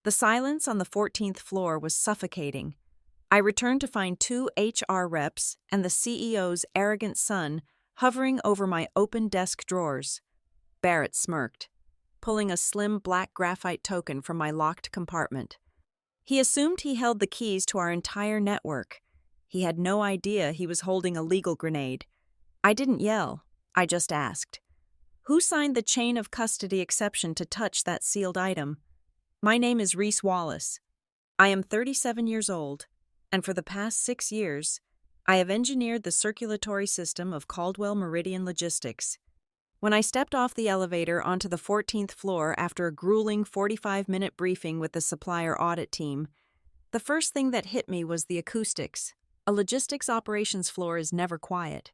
The silence on the 14th floor was suffocating. I returned to find two HR reps and the CEO's arrogant son hovering over my open desk drawers. Barrett smirked, pulling a slim black graphite token from my locked compartment. He assumed he held the keys to our entire network. He had no idea he was holding a legal grenade. I didn't yell. I just asked, "Who signed the chain of custody exception to touch that sealed item?" "My name is Reese Wallace. I am 37 years old, and for the past 6 years, I have engineered the circulatory system of Caldwell Meridian Logistics." When I stepped off the elevator onto the 14th floor after a grueling 45-minute briefing with the supplier audit team, the first thing that hit me was the acoustics. A logistics operations floor is never quiet.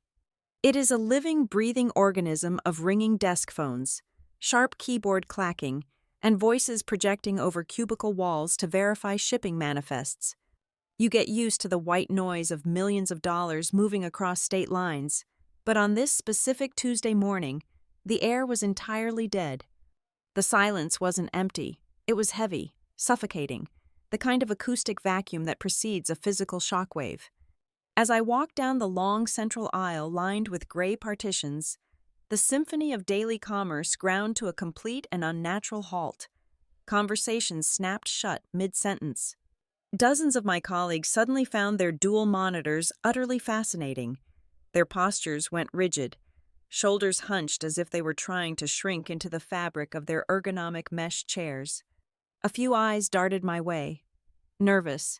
It is a living, breathing organism of ringing desk phones, sharp keyboard clacking, and voices projecting over cubicle walls to verify shipping manifests. You get used to the white noise of millions of dollars moving across state lines, but on this specific Tuesday morning, the air was entirely dead. The silence wasn't empty, it was heavy, suffocating, the kind of acoustic vacuum that precedes a physical shockwave. As I walked down the long central aisle lined with gray partitions, the symphony of daily commerce ground to a complete and unnatural halt. Conversations snapped shut mid-sentence. Dozens of my colleagues suddenly found their dual monitors utterly fascinating. Their postures went rigid, shoulders hunched as if they were trying to shrink into the fabric of their ergonomic mesh chairs. A few eyes darted my way, nervous,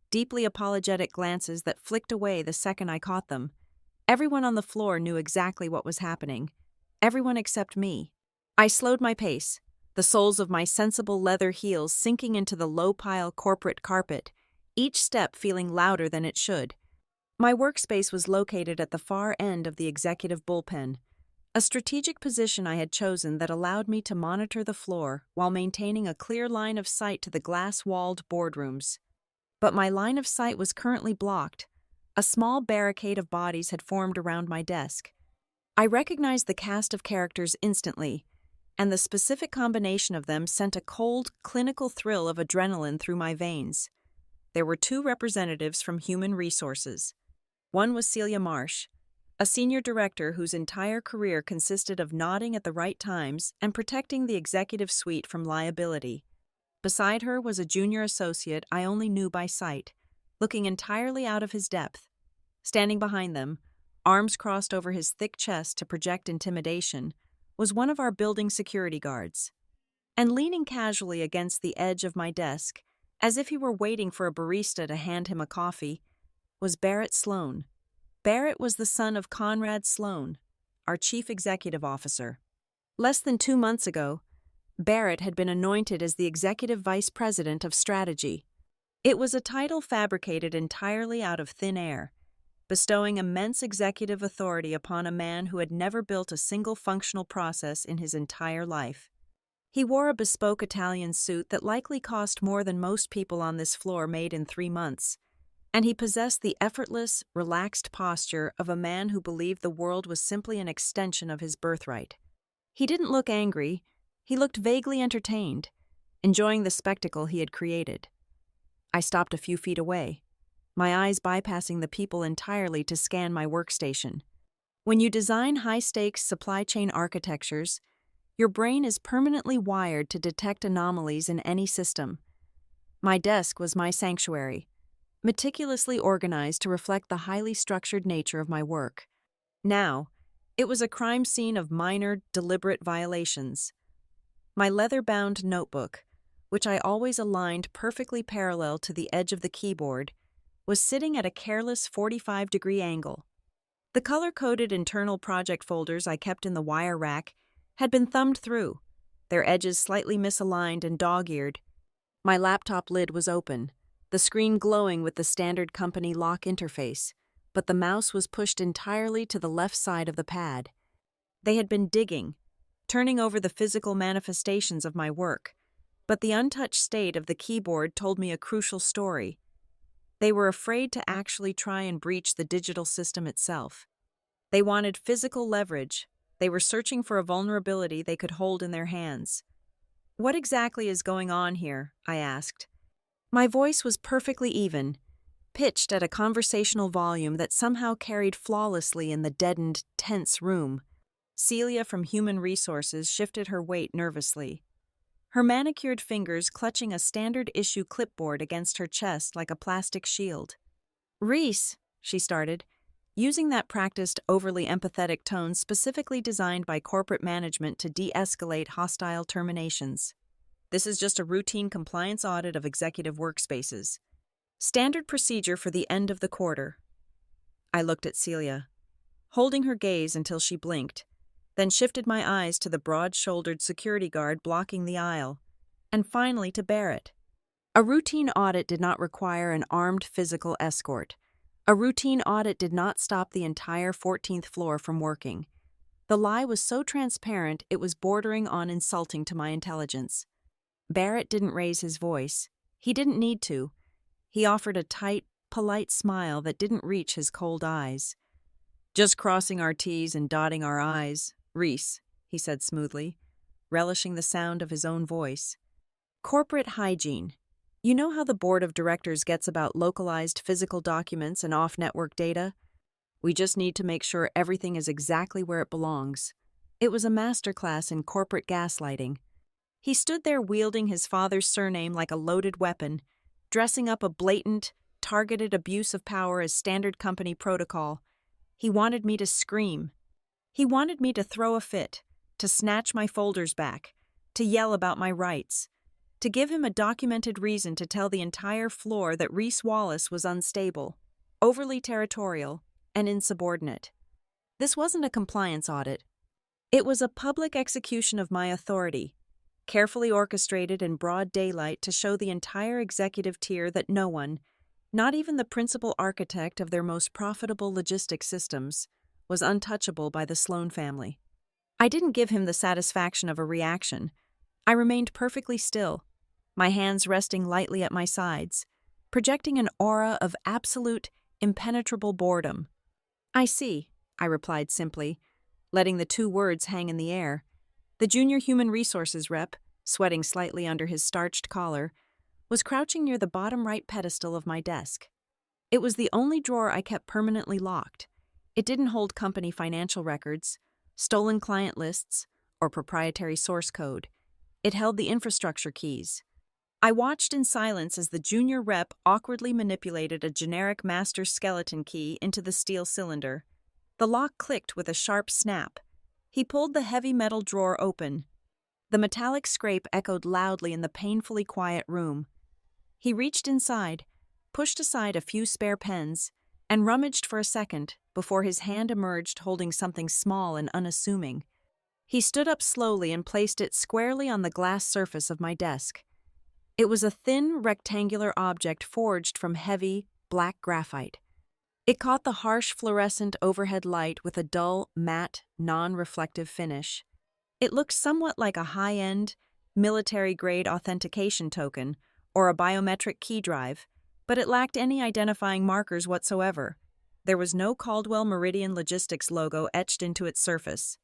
deeply apologetic glances that flicked away the second I caught them. Everyone on the floor knew exactly what was happening. Everyone except me. I slowed my pace, the soles of my sensible leather heels sinking into the low-pile corporate carpet, each step feeling louder than it should. My workspace was located at the far end of the executive bullpen, a strategic position I had chosen that allowed me to monitor the floor while maintaining a clear line of sight to the glass-walled boardrooms. But my line of sight was currently blocked. A small barricade of bodies had formed around my desk. I recognized the cast of characters instantly, and the specific combination of them sent a cold, clinical thrill of adrenaline through my veins. There were two representatives from Human Resources. One was Celia Marsh, a senior director whose entire career consisted of nodding at the right times and protecting the executive suite from liability. Beside her was a junior associate I only knew by sight, looking entirely out of his depth. Standing behind them, arms crossed over his thick chest to project intimidation, was one of our building security guards. And leaning casually against the edge of my desk, as if he were waiting for a barista to hand him a coffee, was Barrett Sloan. Barrett was the son of Conrad Sloan, our chief executive officer. Less than 2 months ago, Barrett had been anointed as the executive vice president of strategy. It was a title fabricated entirely out of thin air, bestowing immense executive authority upon a man who had never built a single functional process in his entire life. He wore a bespoke Italian suit that likely cost more than most people on this floor made in 3 months, and he possessed the effortless, relaxed posture of a man who believed the world was simply an extension of his birthright. He didn't look angry, he looked vaguely entertained, enjoying the spectacle he had created. I stopped a few feet away, my eyes bypassing the people entirely to scan my workstation. When you design high-stakes supply chain architectures, your brain is permanently wired to detect anomalies in any system. My desk was my sanctuary, meticulously organized to reflect the highly structured nature of my work. Now, it was a crime scene of minor, deliberate violations. My leather-bound notebook, which I always aligned perfectly parallel to the edge of the keyboard, was sitting at a careless 45-degree angle. The color-coded internal project folders I kept in the wire rack had been thumbed through, their edges slightly misaligned and dog-eared. My laptop lid was open, the screen glowing with the standard company lock interface, but the mouse was pushed entirely to the left side of the pad. They had been digging, turning over the physical manifestations of my work, but the untouched state of the keyboard told me a crucial story. They were afraid to actually try and breach the digital system itself. They wanted physical leverage. They were searching for a vulnerability they could hold in their hands. What exactly is going on here? I asked. My voice was perfectly even, pitched at a conversational volume that somehow carried flawlessly in the deadened, tense room. Celia from Human Resources shifted her weight nervously, her manicured fingers clutching a standard issue clipboard against her chest like a plastic shield. Reese, she started, using that practiced, overly empathetic tone specifically designed by corporate management to de-escalate hostile terminations. This is just a routine compliance audit of executive workspaces. Standard procedure for the end of the quarter. I looked at Celia, holding her gaze until she blinked, then shifted my eyes to the broad-shouldered security guard blocking the aisle, and finally to Barrett. A routine audit did not require an armed physical escort. A routine audit did not stop the entire 14th floor from working. The lie was so transparent it was bordering on insulting to my intelligence. Barrett didn't raise his voice. He didn't need to. He offered a tight, polite smile that didn't reach his cold eyes. Just crossing our T's and dotting our I's, Reese, he said smoothly, relishing the sound of his own voice. Corporate hygiene. You know how the board of directors gets about localized physical documents and off-network data? We just need to make sure everything is exactly where it belongs. It was a masterclass in corporate gaslighting. He stood there wielding his father's surname like a loaded weapon, dressing up a blatant, targeted abuse of power as standard company protocol. He wanted me to scream. He wanted me to throw a fit, to snatch my folders back, to yell about my rights, to give him a documented reason to tell the entire floor that Reese Wallace was unstable, overly territorial, and insubordinate. This wasn't a compliance audit. It was a public execution of my authority, carefully orchestrated in broad daylight to show the entire executive tier that no one, not even the principal architect of their most profitable logistics systems, was untouchable by the Sloan family. I didn't give him the satisfaction of a reaction. I remained perfectly still, my hands resting lightly at my sides, projecting an aura of absolute, impenetrable boredom. I see, I replied simply, letting the two words hang in the air. The junior human resources rep, sweating slightly under his starched collar, was crouching near the bottom right pedestal of my desk. It was the only drawer I kept permanently locked. It didn't hold company financial records, stolen client lists, or proprietary source code. It held the infrastructure keys. I watched in silence as the junior rep awkwardly manipulated a generic master skeleton key into the steel cylinder. The lock clicked with a sharp snap. He pulled the heavy metal drawer open. The metallic scrape echoed loudly in the painfully quiet room. He reached inside, pushed aside a few spare pens, and rummaged for a second before his hand emerged holding something small and unassuming. He stood up slowly and placed it squarely on the glass surface of my desk. It was a thin, rectangular object forged from heavy, black graphite. It caught the harsh fluorescent overhead light with a dull, matte, non-reflective finish. It looked somewhat like a high-end, military-grade authentication token or a biometric key drive, but it lacked any identifying markers whatsoever. There was no Caldwell Meridian Logistics logo etched into its surface.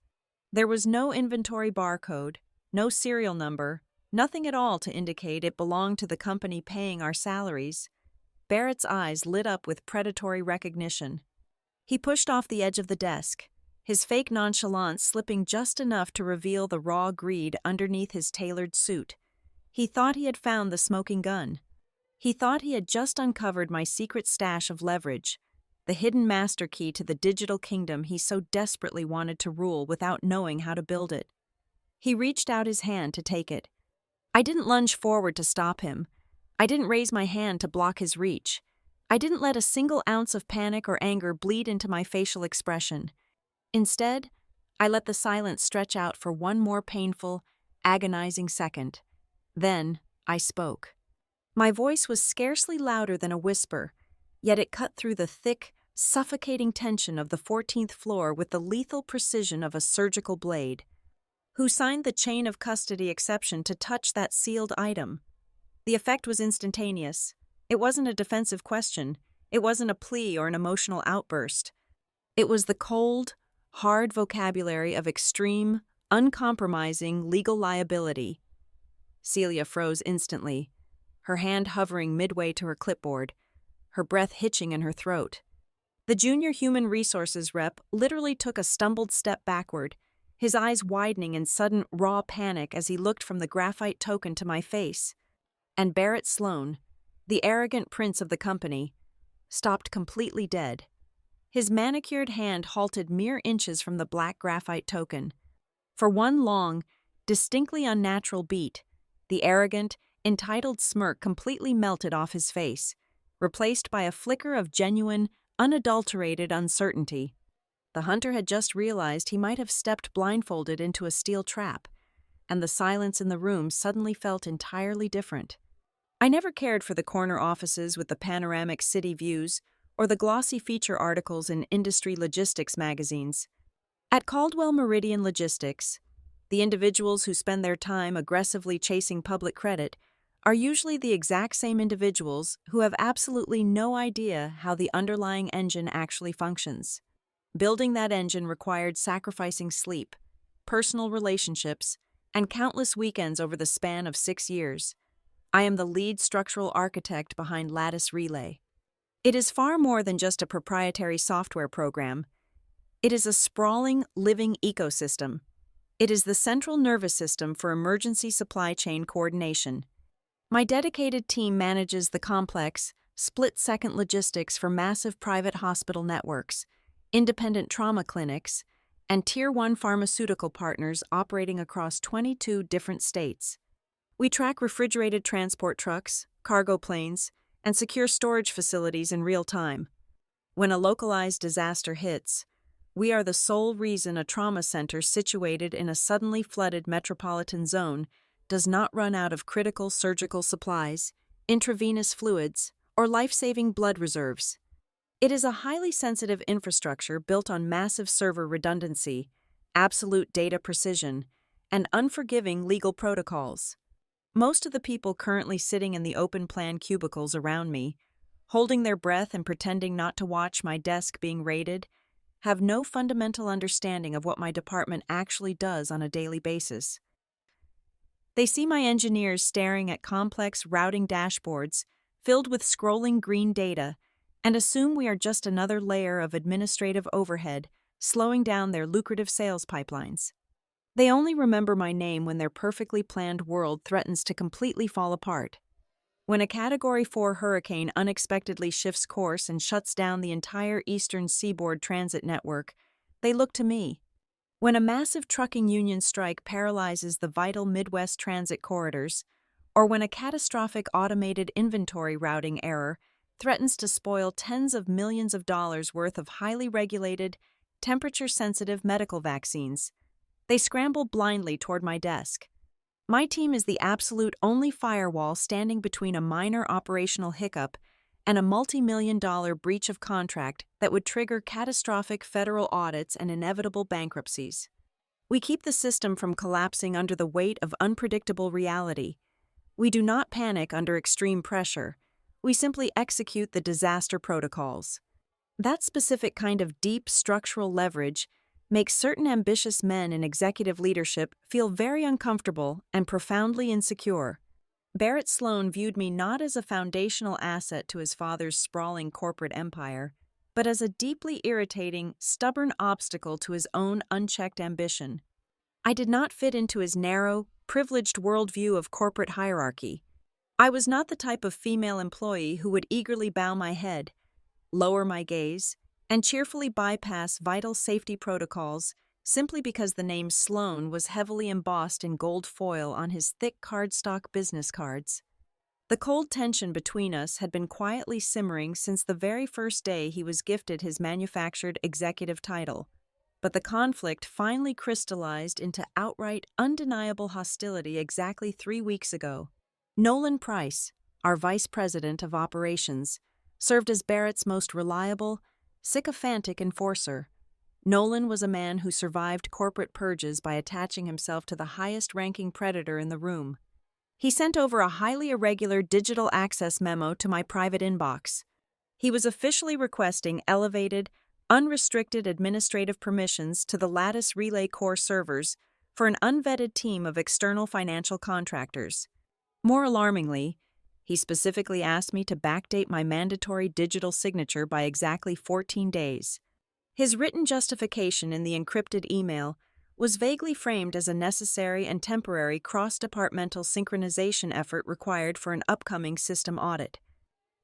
There was no inventory barcode, no serial number, nothing at all to indicate it belonged to the company paying our salaries. Barrett's eyes lit up with predatory recognition. He pushed off the edge of the desk, his fake nonchalance slipping just enough to reveal the raw greed underneath his tailored suit. He thought he had found the smoking gun. He thought he had just uncovered my secret stash of leverage, the hidden master key to the digital kingdom he so desperately wanted to rule without knowing how to build it. He reached out his hand to take it. I didn't lunge forward to stop him. I didn't raise my hand to block his reach. I didn't let a single ounce of panic or anger bleed into my facial expression. Instead, I let the silence stretch out for one more painful, agonizing second. Then, I spoke. My voice was scarcely louder than a whisper, yet it cut through the thick, suffocating tension of the 14th floor with the lethal precision of a surgical blade. Who signed the chain of custody exception to touch that sealed item? The effect was instantaneous. It wasn't a defensive question. It wasn't a plea or an emotional outburst. It was the cold, hard vocabulary of extreme, uncompromising legal liability. Celia froze instantly, her hand hovering midway to her clipboard, her breath hitching in her throat. The junior human resources rep literally took a stumbled step backward, his eyes widening in sudden, raw panic as he looked from the graphite token to my face. And Barrett Sloan, the arrogant prince of the company, stopped completely dead. His manicured hand halted mere inches from the black graphite token. For one long, distinctly unnatural beat, the arrogant, entitled smirk completely melted off his face, replaced by a flicker of genuine, unadulterated uncertainty. The hunter had just realized he might have stepped blindfolded into a steel trap, and the silence in the room suddenly felt entirely different. I never cared for the corner offices with the panoramic city views or the glossy feature articles in industry logistics magazines. At Caldwell Meridian Logistics, the individuals who spend their time aggressively chasing public credit are usually the exact same individuals who have absolutely no idea how the underlying engine actually functions. Building that engine required sacrificing sleep, personal relationships, and countless weekends over the span of 6 years. I am the lead structural architect behind Lattice Relay. It is far more than just a proprietary software program. It is a sprawling, living ecosystem. It is the central nervous system for emergency supply chain coordination. My dedicated team manages the complex, split-second logistics for massive private hospital networks, independent trauma clinics, and Tier 1 pharmaceutical partners operating across 22 different states. We track refrigerated transport trucks, cargo planes, and secure storage facilities in real time. When a localized disaster hits, we are the sole reason a trauma center situated in a suddenly flooded metropolitan zone does not run out of critical surgical supplies, intravenous fluids, or life-saving blood reserves. It is a highly sensitive infrastructure built on massive server redundancy, absolute data precision, and unforgiving legal protocols. Most of the people currently sitting in the open-plan cubicles around me, holding their breath and pretending not to watch my desk being raided, have no fundamental understanding of what my department actually does on a daily basis. They see my engineers staring at complex routing dashboards filled with scrolling green data and assume we are just another layer of administrative overhead slowing down their lucrative sales pipelines. They only remember my name when their perfectly planned world threatens to completely fall apart. When a Category 4 hurricane unexpectedly shifts course and shuts down the entire eastern seaboard transit network, they look to me. When a massive trucking union strike paralyzes the vital Midwest transit corridors, or when a catastrophic automated inventory routing error threatens to spoil tens of millions of dollars worth of highly regulated, temperature-sensitive medical vaccines, they scramble blindly toward my desk. My team is the absolute only firewall standing between a minor operational hiccup and a multi-million-dollar breach of contract that would trigger catastrophic federal audits and inevitable bankruptcies. We keep the system from collapsing under the weight of unpredictable reality. We do not panic under extreme pressure. We simply execute the disaster protocols. That specific kind of deep structural leverage makes certain ambitious men in executive leadership feel very uncomfortable and profoundly insecure. Barrett Sloan viewed me not as a foundational asset to his father's sprawling corporate empire, but as a deeply irritating, stubborn obstacle to his own unchecked ambition. I did not fit into his narrow, privileged worldview of corporate hierarchy. I was not the type of female employee who would eagerly bow my head, lower my gaze, and cheerfully bypass vital safety protocols simply because the name Sloan was heavily embossed in gold foil on his thick cardstock business cards. The cold tension between us had been quietly simmering since the very first day he was gifted his manufactured executive title, but the conflict finally crystallized into outright, undeniable hostility exactly 3 weeks ago. Nolan Price, our vice president of operations, served as Barrett's most reliable, sycophantic enforcer. Nolan was a man who survived corporate purges by attaching himself to the highest-ranking predator in the room. He sent over a highly irregular digital access memo to my private inbox. He was officially requesting elevated, unrestricted administrative permissions to the Lattice Relay core servers for an unvetted team of external financial contractors. More alarmingly, he specifically asked me to backdate my mandatory digital signature by exactly 14 days. His written justification in the encrypted email was vaguely framed as a necessary and temporary cross-departmental synchronization effort required for an upcoming system audit.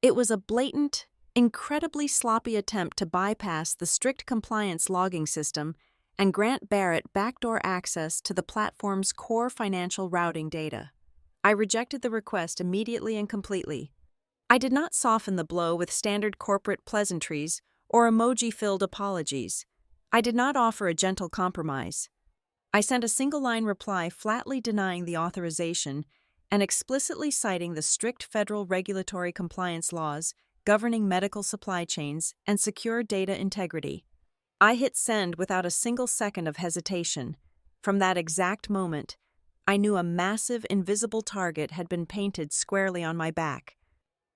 It was a blatant, incredibly sloppy attempt to bypass the strict compliance logging system and grant Barrett backdoor access to the platform's core financial routing data. I rejected the request immediately and completely. I did not soften the blow with standard corporate pleasantries or emoji-filled apologies. I did not offer a gentle compromise. I sent a single-line reply flatly denying the authorization and explicitly citing the strict federal regulatory compliance laws governing medical supply chains and secure data integrity. I hit send without a single second of hesitation. From that exact moment, I knew a massive invisible target had been painted squarely on my back.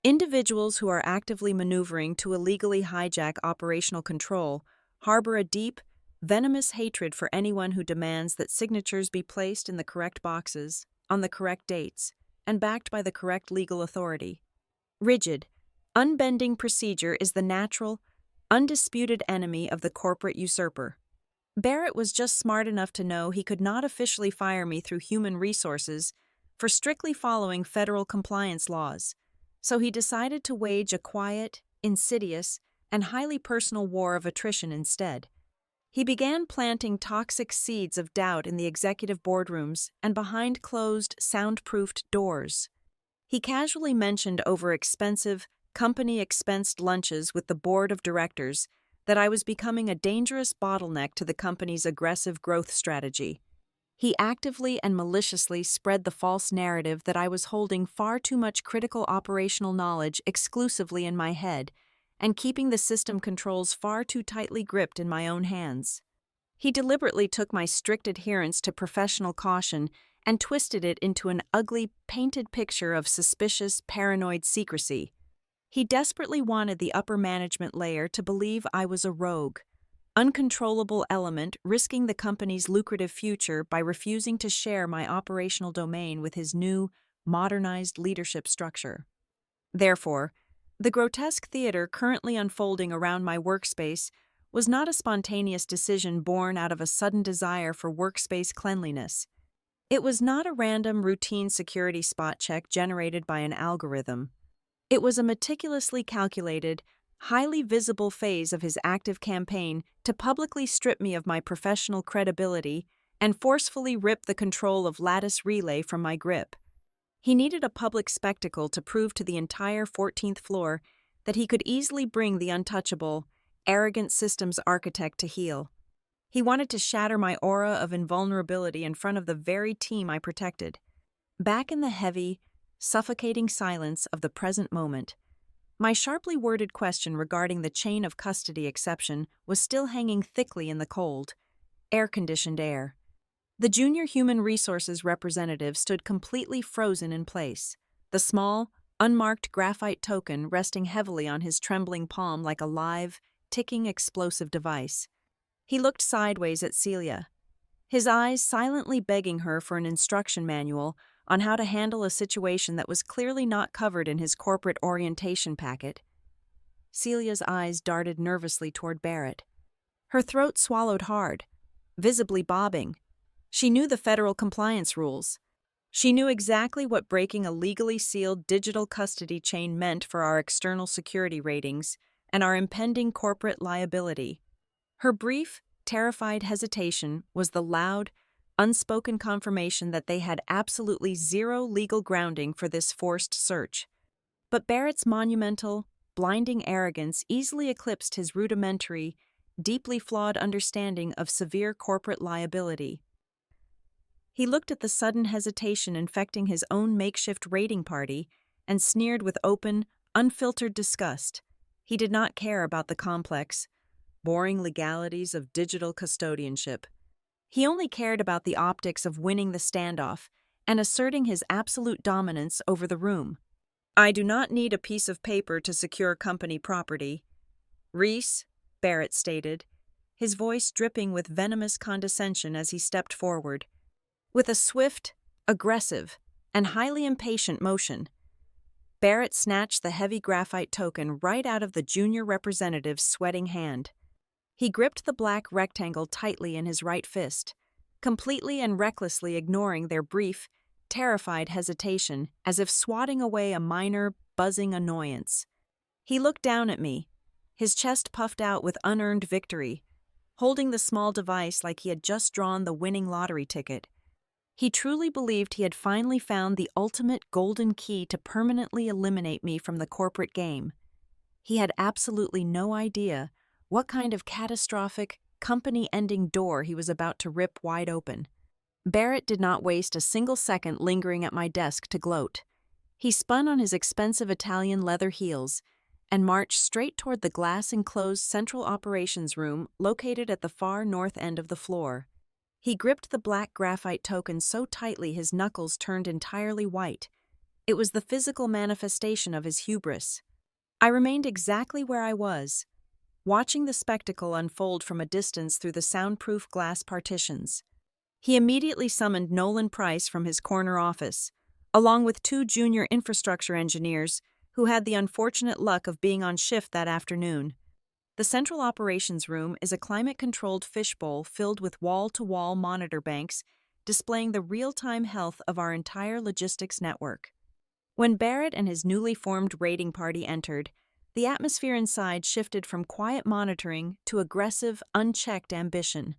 Individuals who are actively maneuvering to illegally hijack operational control harbor a deep, venomous hatred for anyone who demands that signatures be placed in the correct boxes, on the correct dates, and backed by the correct legal authority. Rigid, unbending procedure is the natural, undisputed enemy of the corporate usurper. Barrett was just smart enough to know he could not officially fire me through human resources for strictly following federal compliance laws, so he decided to wage a quiet, insidious, and highly personal war of attrition instead. He began planting toxic seeds of doubt in the executive boardrooms and behind closed, soundproofed doors. He casually mentioned over expensive, company-expensed lunches with the board of directors that I was becoming a dangerous bottleneck to the company's aggressive growth strategy. He actively and maliciously spread the false narrative that I was holding far too much critical operational knowledge exclusively in my head and keeping the system controls far too tightly gripped in my own hands. He deliberately took my strict adherence to professional caution and twisted it into an ugly, painted picture of suspicious, paranoid secrecy. He desperately wanted the upper management layer to believe I was a rogue, uncontrollable element risking the company's lucrative future by refusing to share my operational domain with his new, modernized leadership structure. Therefore, the grotesque theater currently unfolding around my workspace was not a spontaneous decision born out of a sudden desire for workspace cleanliness. It was not a random routine security spot check generated by an algorithm. It was a meticulously calculated, highly visible phase of his active campaign to publicly strip me of my professional credibility and forcefully rip the control of Lattice Relay from my grip. He needed a public spectacle to prove to the entire 14th floor that he could easily bring the untouchable, arrogant systems architect to heel. He wanted to shatter my aura of invulnerability in front of the very team I protected. Back in the heavy, suffocating silence of the present moment, my sharply worded question regarding the chain of custody exception was still hanging thickly in the cold, air-conditioned air. The junior human resources representative stood completely frozen in place, the small, unmarked graphite token resting heavily on his trembling palm like a live, ticking explosive device. He looked sideways at Celia, his eyes silently begging her for an instruction manual on how to handle a situation that was clearly not covered in his corporate orientation packet. Celia's eyes darted nervously toward Barrett. Her throat swallowed hard, visibly bobbing. She knew the federal compliance rules. She knew exactly what breaking a legally sealed digital custody chain meant for our external security ratings and our impending corporate liability. Her brief, terrified hesitation was the loud, unspoken confirmation that they had absolutely zero legal grounding for this forced search. But Barrett's monumental, blinding arrogance easily eclipsed his rudimentary, deeply flawed understanding of severe corporate liability. He looked at the sudden hesitation infecting his own makeshift raiding party and sneered with open, unfiltered disgust. He did not care about the complex, boring legalities of digital custodianship. He only cared about the optics of winning the standoff and asserting his absolute dominance over the room. "I do not need a piece of paper to secure company property," Reese, Barrett stated, his voice dripping with venomous condescension as he stepped forward. With a swift, aggressive, and highly impatient motion, Barrett snatched the heavy graphite token right out of the junior representative's sweating hand. He gripped the black rectangle tightly in his right fist, completely and recklessly ignoring their brief, terrified hesitation as if swatting away a minor, buzzing annoyance. He looked down at me, his chest puffed out with unearned victory, holding the small device like he had just drawn the winning lottery ticket. He truly believed he had finally found the ultimate golden key to permanently eliminate me from the corporate game. He had absolutely no idea what kind of catastrophic, company-ending door he was about to rip wide open. Barrett did not waste a single second lingering at my desk to gloat. He spun on his expensive Italian leather heels and marched straight toward the glass-enclosed central operations room located at the far north end of the floor. He gripped the black graphite token so tightly his knuckles turned entirely white. It was the physical manifestation of his hubris. I remained exactly where I was, watching the spectacle unfold from a distance through the soundproof glass partitions. He immediately summoned Nolan Price from his corner office, along with 2 junior infrastructure engineers who had the unfortunate luck of being on shift that afternoon. The central operations room is a climate-controlled fishbowl filled with wall-to-wall monitor banks displaying the real-time health of our entire logistics network. When Barrett and his newly formed raiding party entered, the atmosphere inside shifted from quiet monitoring to aggressive, unchecked ambition.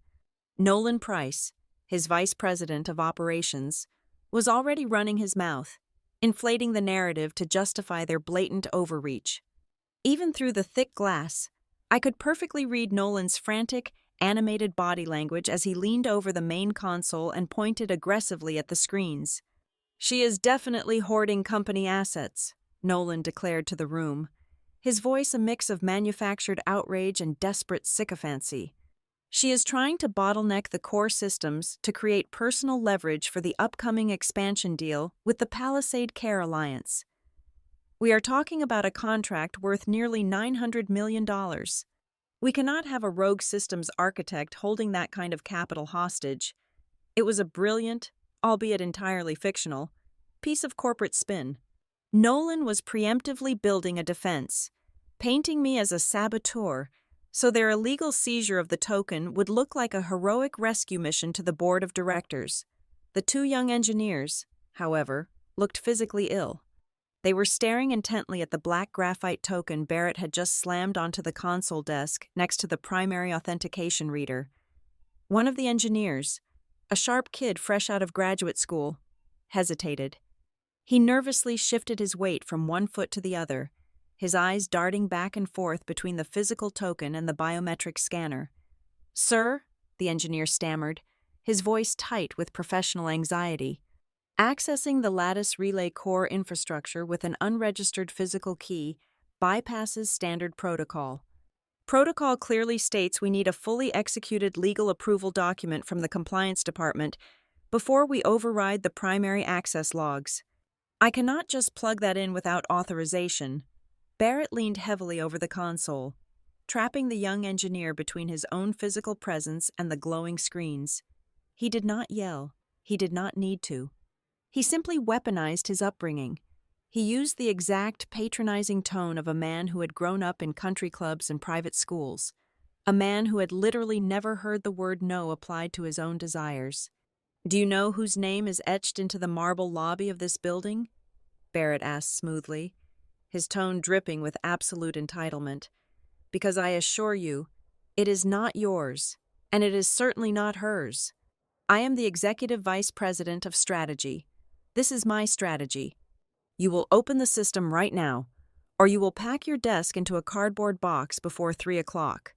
Nolan Price, his vice president of operations, was already running his mouth, inflating the narrative to justify their blatant overreach. Even through the thick glass, I could perfectly read Nolan's frantic, animated body language as he leaned over the main console and pointed aggressively at the screens. "She is definitely hoarding company assets," Nolan declared to the room, his voice a mix of manufactured outrage and desperate sycophancy. "She is trying to bottleneck the core systems to create personal leverage for the upcoming expansion deal with the Palisade Care Alliance. We are talking about a contract worth nearly $900 million. We cannot have a rogue systems architect holding that kind of capital hostage. It was a brilliant, albeit entirely fictional, piece of corporate spin. Nolan was preemptively building a defense, painting me as a saboteur, so their illegal seizure of the token would look like a heroic rescue mission to the board of directors. The 2 young engineers, however, looked physically ill. They were staring intently at the black graphite token Barrett had just slammed onto the console desk next to the primary authentication reader. One of the engineers, a sharp kid fresh out of graduate school, hesitated. He nervously shifted his weight from one foot to the other, his eyes darting back and forth between the physical token and the biometric scanner. "Sir," the engineer stammered, his voice tight with professional anxiety. "Accessing the Lattice Relay Core infrastructure with an unregistered physical key bypasses standard protocol. Protocol clearly states we need a fully executed legal approval document from the compliance department before we override the primary access logs. I cannot just plug that in without authorization." Barrett leaned heavily over the console, trapping the young engineer between his own physical presence and the glowing screens. He did not yell. He did not need to. He simply weaponized his upbringing. He used the exact patronizing tone of a man who had grown up in country clubs and private schools, a man who had literally never heard the word no applied to his own desires. "Do you know whose name is etched into the marble lobby of this building?" Barrett asked smoothly, his tone dripping with absolute entitlement. "Because I assure you, it is not yours, and it is certainly not hers. I am the Executive Vice President of Strategy. This is my strategy. You will open the system right now, or you will pack your desk into a cardboard box before 3 o'clock.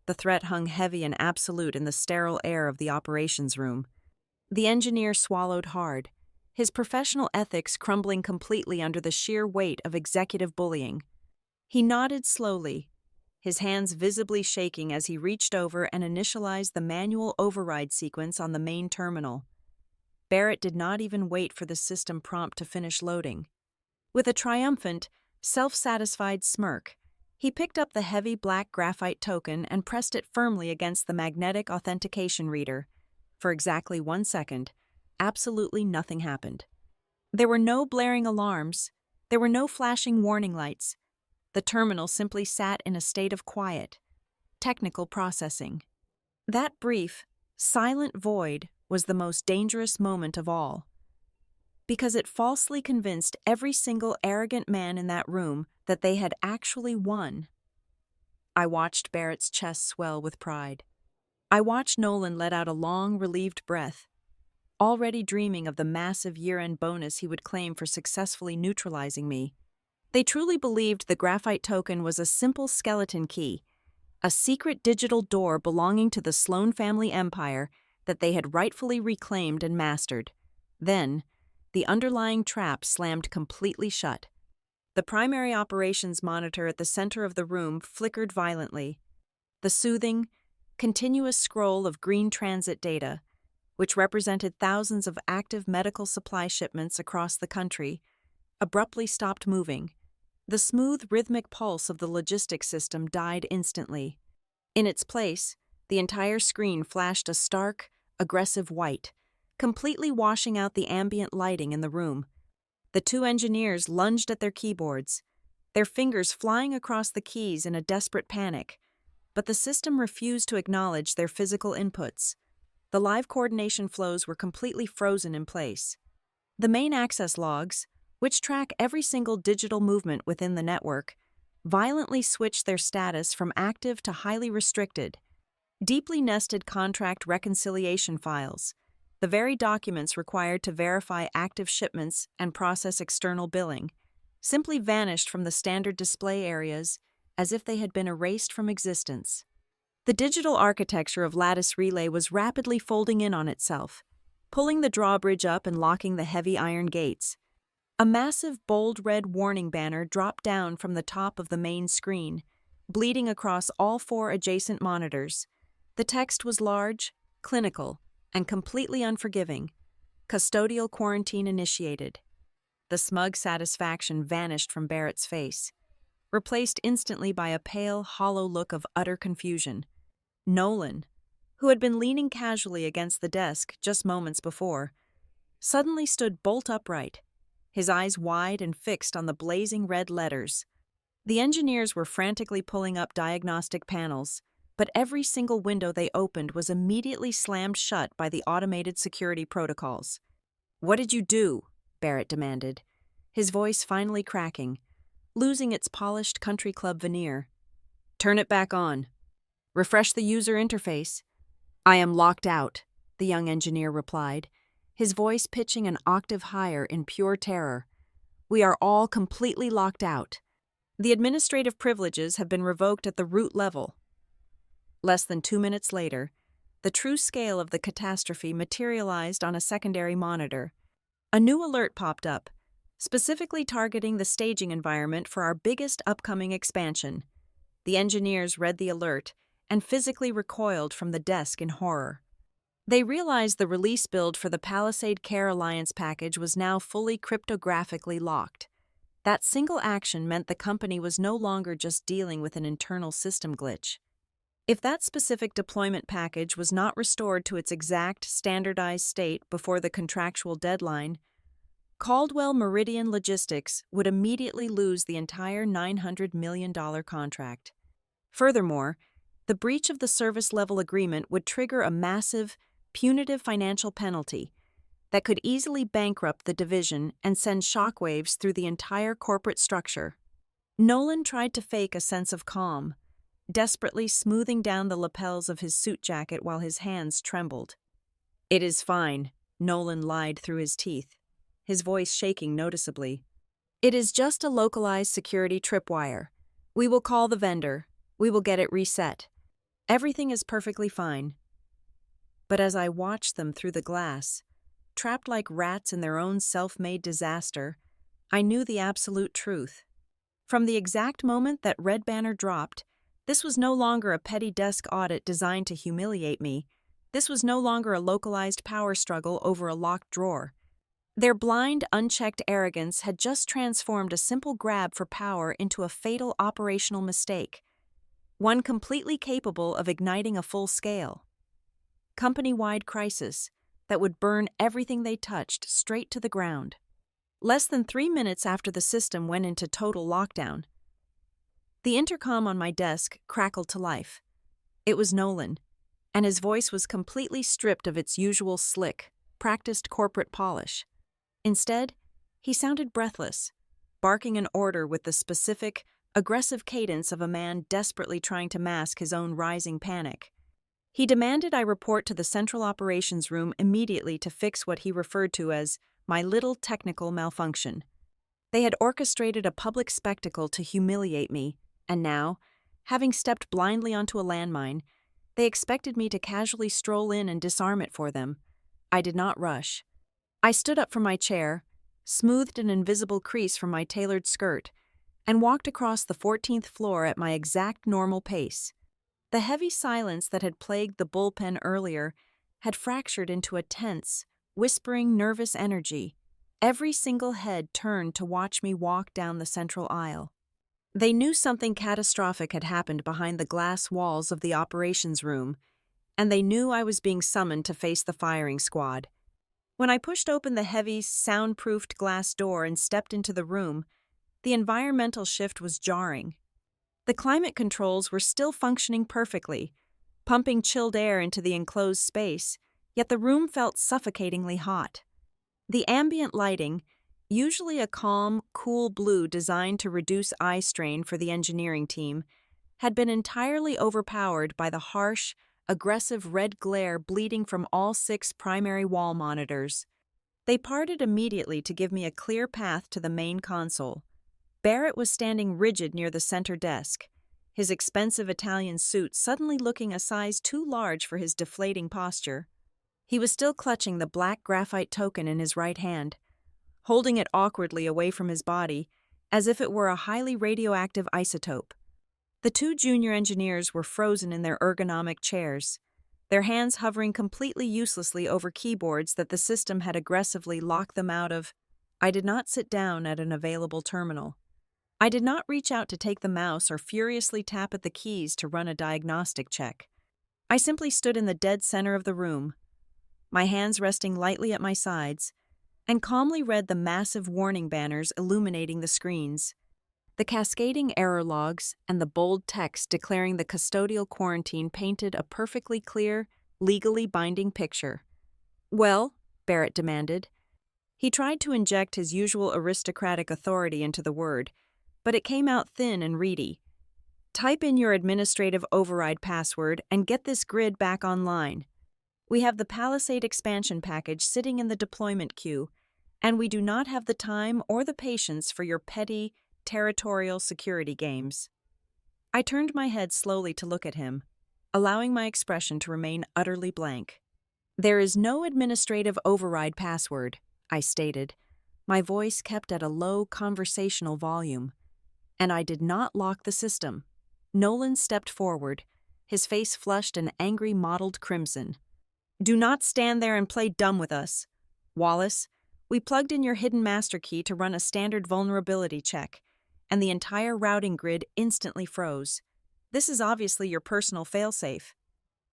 The threat hung heavy and absolute in the sterile air of the operations room. The engineer swallowed hard, his professional ethics crumbling completely under the sheer weight of executive bullying. He nodded slowly, his hands visibly shaking as he reached over and initialized the manual override sequence on the main terminal. Barrett did not even wait for the system prompt to finish loading. With a triumphant, self-satisfied smirk, he picked up the heavy black graphite token and pressed it firmly against the magnetic authentication reader. For exactly 1 second, absolutely nothing happened. There were no blaring alarms. There were no flashing warning lights. The terminal simply sat in a state of quiet, technical processing. That brief, silent void was the most dangerous moment of all, because it falsely convinced every single arrogant man in that room that they had actually won. I watched Barrett's chest swell with pride. I watched Nolan let out a long, relieved breath, already dreaming of the massive year-end bonus he would claim for successfully neutralizing me. They truly believed the graphite token was a simple skeleton key, a secret digital door belonging to the Sloan family empire that they had rightfully reclaimed and mastered. Then, the underlying trap slammed completely shut. The primary operations monitor at the center of the room flickered violently. The soothing, continuous scroll of green transit data, which represented thousands of active medical supply shipments across the country, abruptly stopped moving. The smooth, rhythmic pulse of the logistics system died instantly. In its place, the entire screen flashed a stark, aggressive white, completely washing out the ambient lighting in the room. The two engineers lunged at their keyboards, their fingers flying across the keys in a desperate panic, but the system refused to acknowledge their physical inputs. The live coordination flows were completely frozen in place. The main access logs, which track every single digital movement within the network, violently switched their status from active to highly restricted. Deeply nested contract reconciliation files, the very documents required to verify active shipments and process external billing, simply vanished from the standard display areas as if they had been erased from existence. The digital architecture of Lattice Relay was rapidly folding in on itself, pulling the drawbridge up and locking the heavy iron gates. A massive bold red warning banner dropped down from the top of the main screen, bleeding across all four adjacent monitors. The text was large, clinical, and completely unforgiving. Custodial quarantine initiated. The smug satisfaction vanished from Barrett's face, replaced instantly by a pale, hollow look of utter confusion. Nolan, who had been leaning casually against the desk just moments before, suddenly stood bolt upright, his eyes wide and fixed on the blazing red letters. The engineers were frantically pulling up diagnostic panels, but every single window they opened was immediately slammed shut by the automated security protocols. "What did you do?" Barrett demanded, his voice finally cracking, losing its polished country club veneer. "Turn it back on. Refresh the user interface." "I am locked out," the young engineer replied, his voice pitching an octave higher in pure terror. "We are all completely locked out. The administrative privileges have been revoked at the root level." Less than 2 minutes later, the true scale of the catastrophe materialized on a secondary monitor. A new alert popped up, specifically targeting the staging environment for our biggest upcoming expansion. The engineers read the alert and physically recoiled from the desk in horror. They realized the release build for the Palisade Care Alliance package was now fully cryptographically locked. That single action meant the company was no longer just dealing with an internal system glitch. If that specific deployment package was not restored to its exact, standardized state before the contractual deadline, Caldwell Meridian Logistics would immediately lose the entire $900 million contract. Furthermore, the breach of the service-level agreement would trigger a massive, punitive financial penalty that could easily bankrupt the division and send shockwaves through the entire corporate structure. Nolan tried to fake a sense of calm, desperately smoothing down the lapels of his suit jacket while his hands trembled. "It is fine," Nolan lied through his teeth, his voice shaking noticeably. "It is just a localized security tripwire. We will call the vendor. We will get it reset. Everything is perfectly fine." But as I watched them through the glass, trapped like rats in their own self-made disaster, I knew the absolute truth. From the exact moment that Red Banner dropped, this was no longer a petty desk audit designed to humiliate me. This was no longer a localized power struggle over a locked drawer. Their blind, unchecked arrogance had just transformed a simple grab for power into a fatal operational mistake, one completely capable of igniting a full-scale, company-wide crisis that would burn everything they touched straight to the ground. Less than 3 minutes after the system went into total lockdown, the intercom on my desk crackled to life. It was Nolan, and his voice was completely stripped of its usual slick, practiced corporate polish. Instead, he sounded breathless, barking an order with the specific, aggressive cadence of a man desperately trying to mask his own rising panic. He demanded I report to the central operations room immediately to fix what he referred to as my little technical malfunction. They had orchestrated a public spectacle to humiliate me, and now, having stepped blindly onto a landmine, they expected me to casually stroll in and disarm it for them. I did not rush. I stood up from my chair, smoothed an invisible crease from my tailored skirt, and walked across the 14th floor at my exact normal pace. The heavy silence that had plagued the bullpen earlier had fractured into a tense, whispering, nervous energy. Every single head turned to watch me walk down the central aisle. They knew something catastrophic had happened behind the glass walls of the operations room, and they knew I was being summoned to face the firing squad. When I pushed open the heavy, soundproofed glass door and stepped into the room, the environmental shift was jarring. The climate controls were still functioning perfectly, pumping chilled air into the enclosed space, yet the room felt suffocatingly hot. The ambient lighting, usually a calm, cool blue designed to reduce eye strain for the engineering team, had been entirely overpowered by the harsh, aggressive red glare bleeding from all 6 primary wall monitors. They parted immediately to give me a clear path to the main console. Barrett was standing rigid near the center desk, his expensive Italian suit suddenly looking a size too large for his deflating posture. He was still clutching the black graphite token in his right hand, holding it awkwardly away from his body, as if it were a highly radioactive isotope. The 2 junior engineers were frozen in their ergonomic chairs, their hands hovering completely uselessly over keyboards that the system had aggressively locked them out of. I did not sit down at an available terminal. I did not reach out to take the mouse or furiously tap at the keys to run a diagnostic check. I simply stood in the dead center of the room, my hands resting lightly at my sides, and calmly read the massive warning banners illuminating the screens. The cascading error logs and the bold text declaring the custodial quarantine painted a perfectly clear, legally binding picture. "Well?" Barrett demanded. He tried to inject his usual aristocratic authority into the word, but it came out thin and reedy. "Type in your administrative override password and get this grid back online. We have the Palisade expansion package sitting in the deployment queue, and we do not have the time or the patience for your petty, territorial security games." I turned my head slowly to look at him, allowing my expression to remain utterly blank. "There is no administrative override password," I stated, my voice kept at a low conversational volume. "And I did not lock the system." Nolan stepped forward, his face flushed an angry mottled crimson. "Do not stand there and play dumb with us. Wallace, we plugged in your hidden master key to run a standard vulnerability check, and the entire routing grid instantly froze. This is obviously your personal failsafe.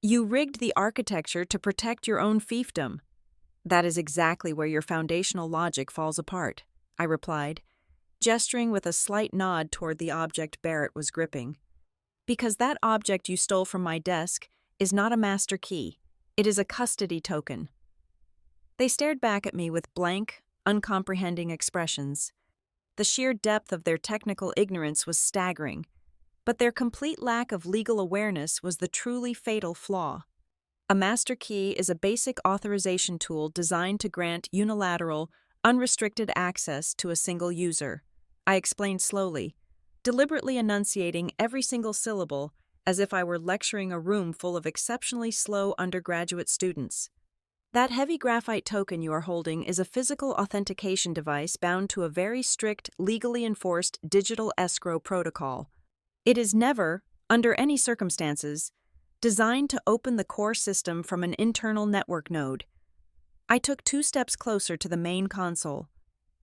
You rigged the architecture to protect your own fiefdom." "That is exactly where your foundational logic falls apart," I replied, gesturing with a slight nod toward the object Barrett was gripping. "Because that object you stole from my desk is not a master key. It is a custody token." They stared back at me with blank, uncomprehending expressions. The sheer depth of their technical ignorance was staggering, but their complete lack of legal awareness was the truly fatal flaw. A master key is a basic authorization tool designed to grant unilateral, unrestricted access to a single user. I explained slowly, deliberately enunciating every single syllable as if I were lecturing a room full of exceptionally slow undergraduate students. "That heavy graphite token you are holding is a physical authentication device bound to a very strict, legally enforced digital escrow protocol. It is never, under any circumstances, designed to open the core system from an internal network node." I took 2 steps closer to the main console,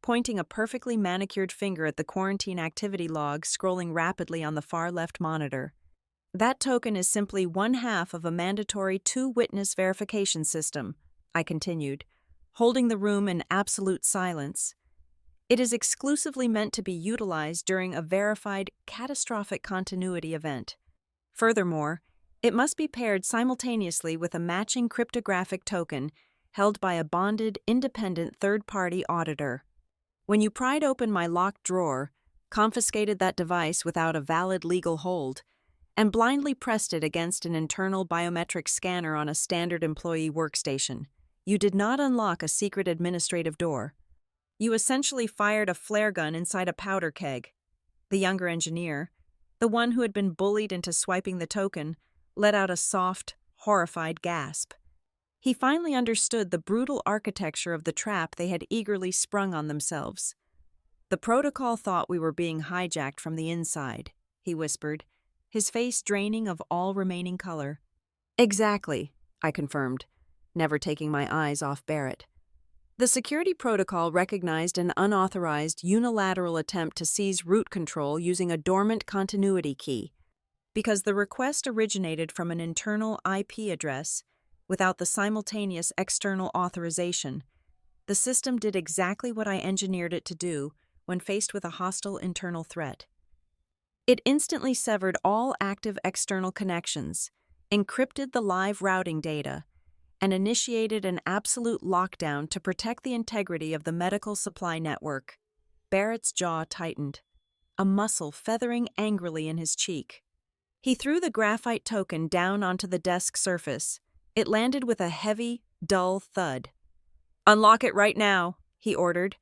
pointing a perfectly manicured finger at the quarantine activity log scrolling rapidly on the far left monitor. "That token is simply one half of a mandatory 2-witness verification system," I continued, holding the room in absolute silence. It is exclusively meant to be utilized during a verified catastrophic continuity event. Furthermore, it must be paired simultaneously with a matching cryptographic token held by a bonded, independent third-party auditor. When you pried open my locked drawer, confiscated that device without a valid legal hold, and blindly pressed it against an internal biometric scanner on a standard employee workstation, you did not unlock a secret administrative door. You essentially fired a flare gun inside a powder keg. The younger engineer, the one who had been bullied into swiping the token, let out a soft, horrified gasp. He finally understood the brutal architecture of the trap they had eagerly sprung on themselves. "The protocol thought we were being hijacked from the inside," he whispered, his face draining of all remaining color. "Exactly," I confirmed, never taking my eyes off Barrett. "The security protocol recognized an unauthorized, unilateral attempt to seize root control using a dormant continuity key. Because the request originated from an internal IP address, without the simultaneous external authorization, the system did exactly what I engineered it to do when faced with a hostile internal threat. It instantly severed all active external connections, encrypted the live routing data, and initiated an absolute lockdown to protect the integrity of the medical supply network." Barrett's jaw tightened, a muscle feathering angrily in his cheek. He threw the graphite token down onto the desk surface. It landed with a heavy, dull thud. "Unlock it right now," he ordered,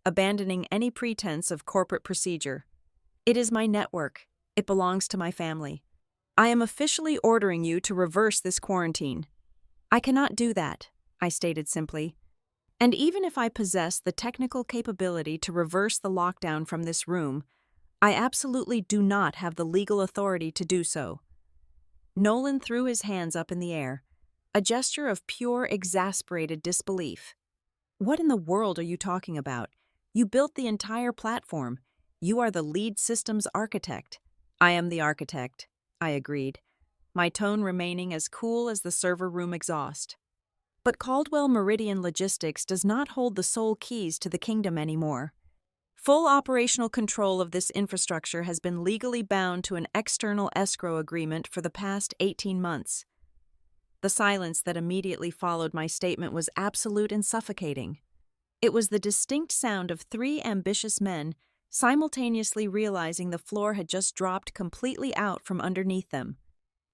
abandoning any pretense of corporate procedure. "It is my network. It belongs to my family. I am officially ordering you to reverse this quarantine." "I cannot do that," I stated simply. "And even if I possess the technical capability to reverse the lockdown from this room, I absolutely do not have the legal authority to do so." Nolan threw his hands up in the air, a gesture of pure, exasperated disbelief. "What in the world are you talking about? You built the entire platform. You are the lead systems architect." "I am the architect," I agreed, my tone remaining as cool as the server room exhaust. "But Caldwell Meridian Logistics does not hold the sole keys to the kingdom anymore. Full operational control of this infrastructure has been legally bound to an external escrow agreement for the past 18 months. The silence that immediately followed my statement was absolute and suffocating. It was the distinct sound of three ambitious men simultaneously realizing the floor had just dropped completely out from underneath them.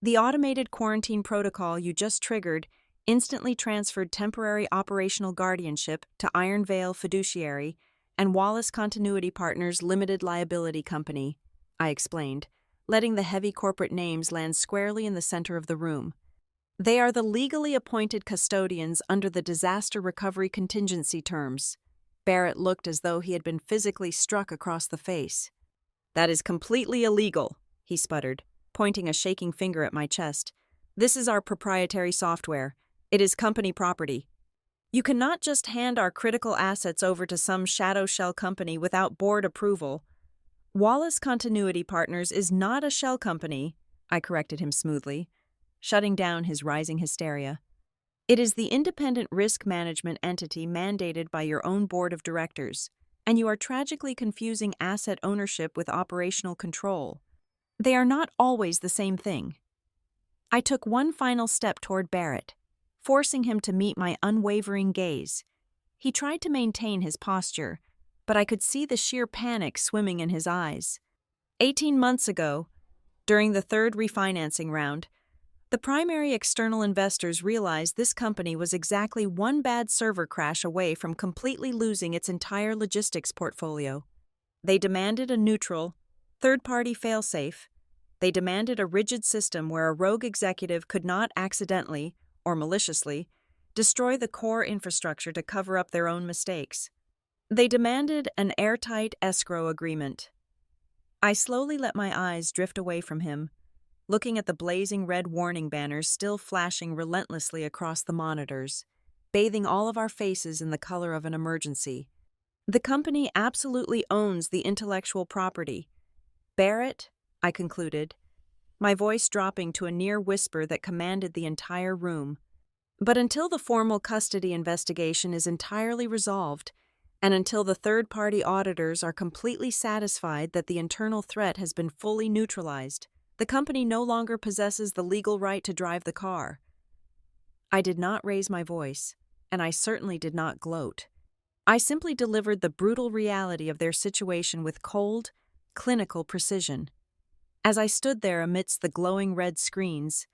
The automated quarantine protocol you just triggered instantly transferred temporary operational guardianship to Iron Veil Fiduciary and Wallace Continuity Partners Limited Liability Company, I explained, letting the heavy corporate names land squarely in the center of the room. "They are the legally appointed custodians under the disaster recovery contingency terms." Barrett looked as though he had been physically struck across the face. "That is completely illegal," he sputtered, pointing a shaking finger at my chest. "This is our proprietary software. It is company property. You cannot just hand our critical assets over to some shadow shell company without board approval." "Wallace Continuity Partners is not a shell company," I corrected him smoothly, shutting down his rising hysteria. "It is the independent risk management entity mandated by your own board of directors, and you are tragically confusing asset ownership with operational control. They are not always the same thing." I took one final step toward Barrett, forcing him to meet my unwavering gaze. He tried to maintain his posture, but I could see the sheer panic swimming in his eyes. 18 months ago, during the third refinancing round, the primary external investors realized this company was exactly one bad server crash away from completely losing its entire logistics portfolio. They demanded a neutral, third-party failsafe. They demanded a rigid system where a rogue executive could not accidentally, or maliciously, destroy the core infrastructure to cover up their own mistakes. They demanded an airtight escrow agreement. I slowly let my eyes drift away from him, looking at the blazing red warning banners still flashing relentlessly across the monitors, bathing all of our faces in the color of an emergency. The company absolutely owns the intellectual property. "Barrett," I concluded, my voice dropping to a near whisper that commanded the entire room, But until the formal custody investigation is entirely resolved, and until the third-party auditors are completely satisfied that the internal threat has been fully neutralized, the company no longer possesses the legal right to drive the car. I did not raise my voice, and I certainly did not gloat. I simply delivered the brutal reality of their situation with cold, clinical precision. As I stood there amidst the glowing red screens,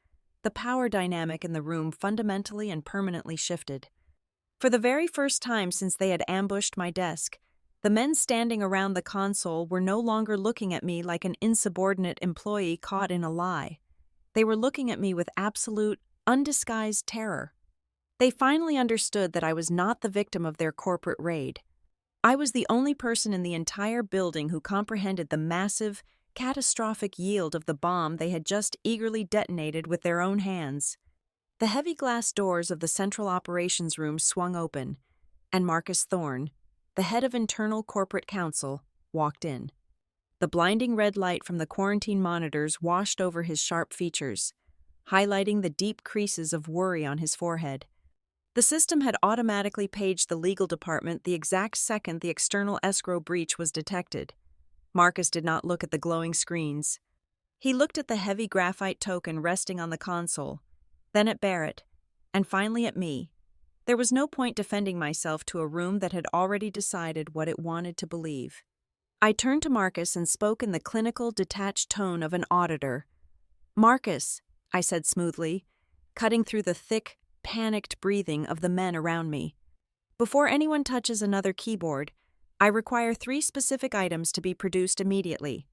the power dynamic in the room fundamentally and permanently shifted. For the very first time since they had ambushed my desk, the men standing around the console were no longer looking at me like an insubordinate employee caught in a lie. They were looking at me with absolute, undisguised terror. They finally understood that I was not the victim of their corporate raid. I was the only person in the entire building who comprehended the massive, catastrophic yield of the bomb they had just eagerly detonated with their own hands. The heavy glass doors of the central operations room swung open, and Marcus Thorne, the head of internal corporate counsel, walked in. The blinding red light from the quarantine monitors washed over his sharp features, highlighting the deep creases of worry on his forehead. The system had automatically paged the legal department the exact second the external escrow breach was detected. Marcus did not look at the glowing screens. He looked at the heavy graphite token resting on the console, then at Barrett, and finally at me. There was no point defending myself to a room that had already decided what it wanted to believe. I turned to Marcus and spoke in the clinical, detached tone of an auditor. "Marcus," I said smoothly, cutting through the thick, panicked breathing of the men around me. "Before anyone touches another keyboard, I require 3 specific items to be produced immediately.